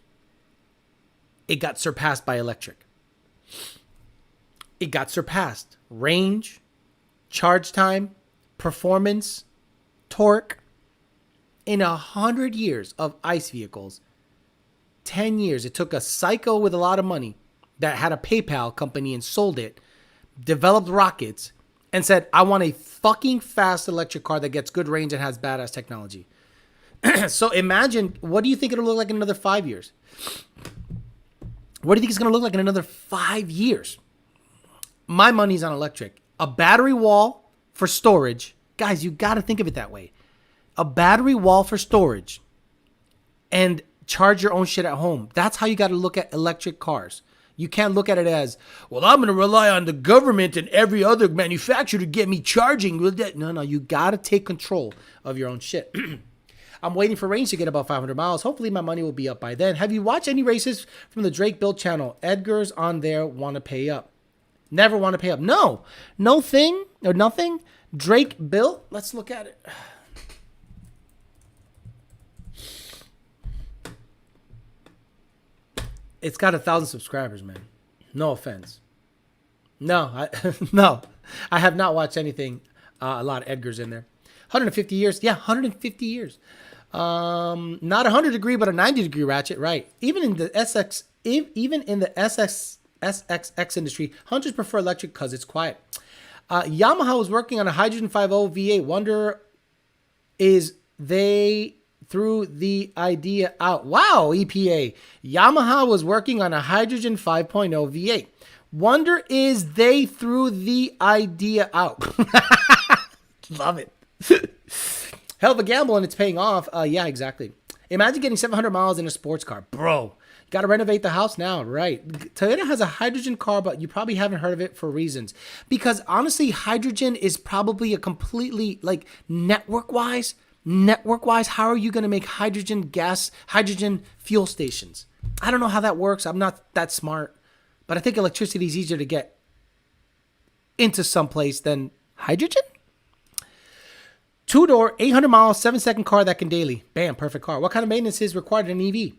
it got surpassed by electric. It got surpassed. Range, charge time, performance, torque. In 100 years of ICE vehicles, 10 years, it took a psycho with a lot of money that had a PayPal company and sold it, developed rockets, and said, I want a fucking fast electric car that gets good range and has badass technology. So imagine, what do you think it'll look like in another 5 years? What do you think it's going to look like in another 5 years? My money's on electric. A battery wall for storage. Guys, you got to think of it that way. A battery wall for storage and charge your own shit at home. That's how you got to look at electric cars. You can't look at it as, well, I'm going to rely on the government and every other manufacturer to get me charging. No, you got to take control of your own shit. I'm waiting for range to get about 500 miles. Hopefully my money will be up by then. Have you watched any races from the Drake Build channel? Edgar's on there, want to pay up. Never want to pay up. No thing or nothing. Drake Build, let's look at it. It's got 1,000 subscribers, man. No offense. No, I have not watched anything. A lot of Edgar's in there. 150 years. Yeah, 150 years. Not 100 degree, but a 90 degree ratchet. Right. Even in the SXX industry, hunters prefer electric because it's quiet. Yamaha was working on a hydrogen 5.0 V8. Wonder is they threw the idea out. Wow, EPA. Yamaha was working on a hydrogen 5.0 V8. Wonder is they threw the idea out. Love it. Hell of a gamble, and it's paying off. Yeah, exactly. Imagine getting 700 miles in a sports car. Bro, got to renovate the house now, right? Toyota has a hydrogen car, but you probably haven't heard of it for reasons. Because honestly, hydrogen is probably a completely, like, network-wise, how are you going to make hydrogen fuel stations? I don't know how that works. I'm not that smart. But I think electricity is easier to get into someplace than hydrogen. 2-door, 800 miles, 7-second car that can daily. Bam, perfect car. What kind of maintenance is required in an EV?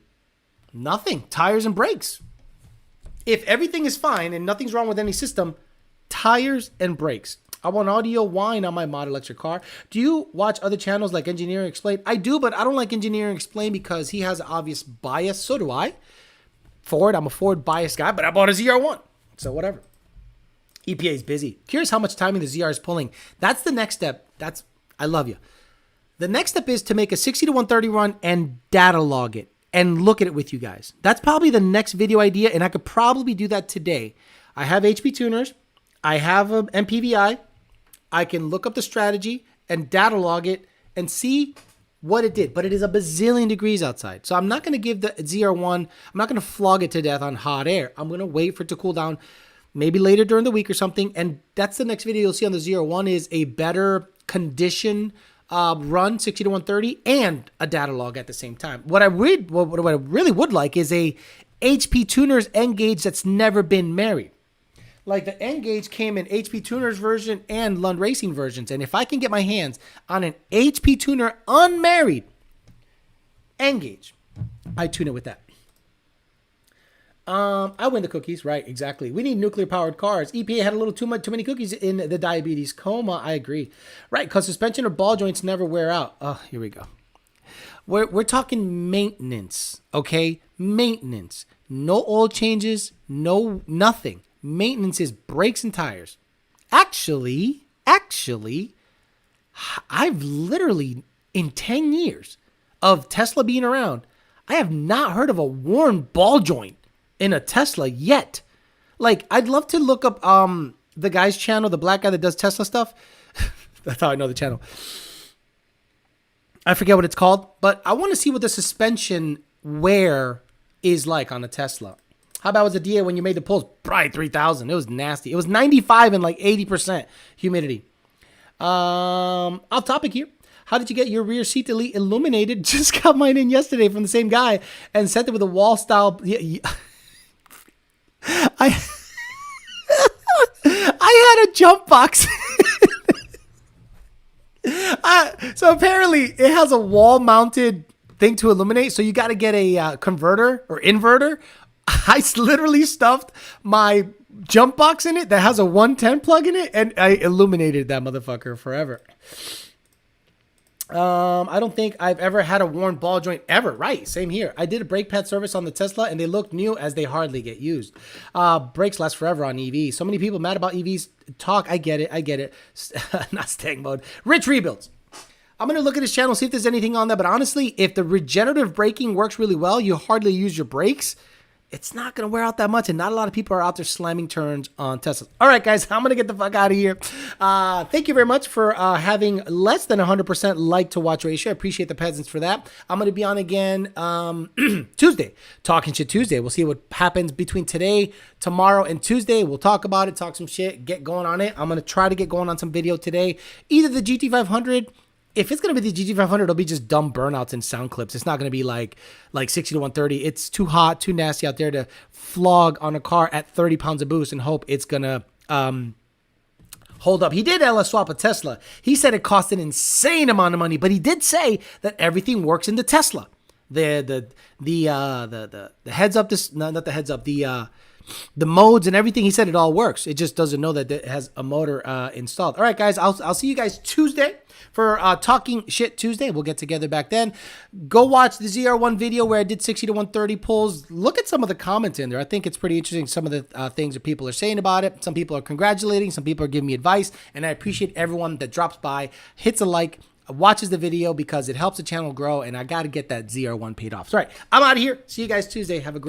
Nothing. Tires and brakes. If everything is fine and nothing's wrong with any system, tires and brakes. I want audio whine on my mod electric car. Do you watch other channels like Engineering Explained? I do, but I don't like Engineering Explained because he has an obvious bias. So do I. Ford, I'm a Ford bias guy, but I bought a ZR1. So whatever. EPA is busy. Curious how much timing the ZR is pulling. That's the next step. I love you. The next step is to make a 60 to 130 run and data log it and look at it with you guys. That's probably the next video idea, and I could probably do that today. I have HP tuners. I have an MPVI. I can look up the strategy and data log it and see what it did. But it is a bazillion degrees outside. So I'm not going to give the ZR1, I'm not going to flog it to death on hot air. I'm going to wait for it to cool down maybe later during the week or something. And that's the next video you'll see on the ZR1 is a better condition run 60 to 130 and a data log at the same time. What I really would like is a HP tuners N gauge that's never been married. Like the N gauge came in HP tuners version and Lund Racing versions. And if I can get my hands on an HP tuner unmarried N gauge, I tune it with that. I win the cookies, right? Exactly. We need nuclear-powered cars. EPA had a little too many cookies in the diabetes coma. I agree, right? Because suspension or ball joints never wear out. Oh, here we go. We're talking maintenance, okay? Maintenance. No oil changes. No nothing. Maintenance is brakes and tires. Actually, I've literally in 10 years of Tesla being around, I have not heard of a worn ball joint in a Tesla yet. Like, I'd love to look up the guy's channel, the black guy that does Tesla stuff. That's how I know the channel. I forget what it's called, but I want to see what the suspension wear is like on a Tesla. How bad was the DA when you made the pulls? Probably 3,000. It was nasty. It was 95 and like 80% humidity. Off topic here. How did you get your rear seat delete illuminated? Just got mine in yesterday from the same guy and sent it with a wall style. I had a jump box. So apparently it has a wall mounted thing to illuminate. So you got to get a converter or inverter. I literally stuffed my jump box in it that has a 110 plug in it, and I illuminated that motherfucker forever. I don't think I've ever had a worn ball joint ever. Right. Same here. I did a brake pad service on the Tesla and they look new as they hardly get used. Brakes last forever on EVs. So many people mad about EVs talk. I get it. Not staying mode. Rich rebuilds. I'm going to look at his channel, see if there's anything on there. But honestly, if the regenerative braking works really well, you hardly use your brakes. It's not going to wear out that much, and not a lot of people are out there slamming turns on Teslas. All right, guys, I'm going to get the fuck out of here. Thank you very much for having less than 100% like to watch ratio. I appreciate the peasants for that. I'm going to be on again Tuesday, Talking Shit Tuesday. We'll see what happens between today, tomorrow, and Tuesday. We'll talk about it, talk some shit, get going on it. I'm going to try to get going on some video today. Either the GT500... If it's going to be the GT500, it'll be just dumb burnouts and sound clips. It's not going to be like 60 to 130. It's too hot, too nasty out there to flog on a car at 30 pounds of boost and hope it's going to hold up. He did LS swap a Tesla. He said it cost an insane amount of money, but he did say that everything works in the Tesla. The heads up, not the heads up, the modes and everything. He said it all works. It just doesn't know that it has a motor installed. All right, guys, I'll see you guys Tuesday for Talking Shit Tuesday. We'll get together back then. Go watch the ZR1 video where I did 60 to 130 pulls. Look at some of the comments in there. I think it's pretty interesting, some of the things that people are saying about it. Some people are congratulating. Some people are giving me advice. And I appreciate everyone that drops by, hits a like, watches the video because it helps the channel grow. And I got to get that ZR1 paid off. So, all right, I'm out of here. See you guys Tuesday. Have a great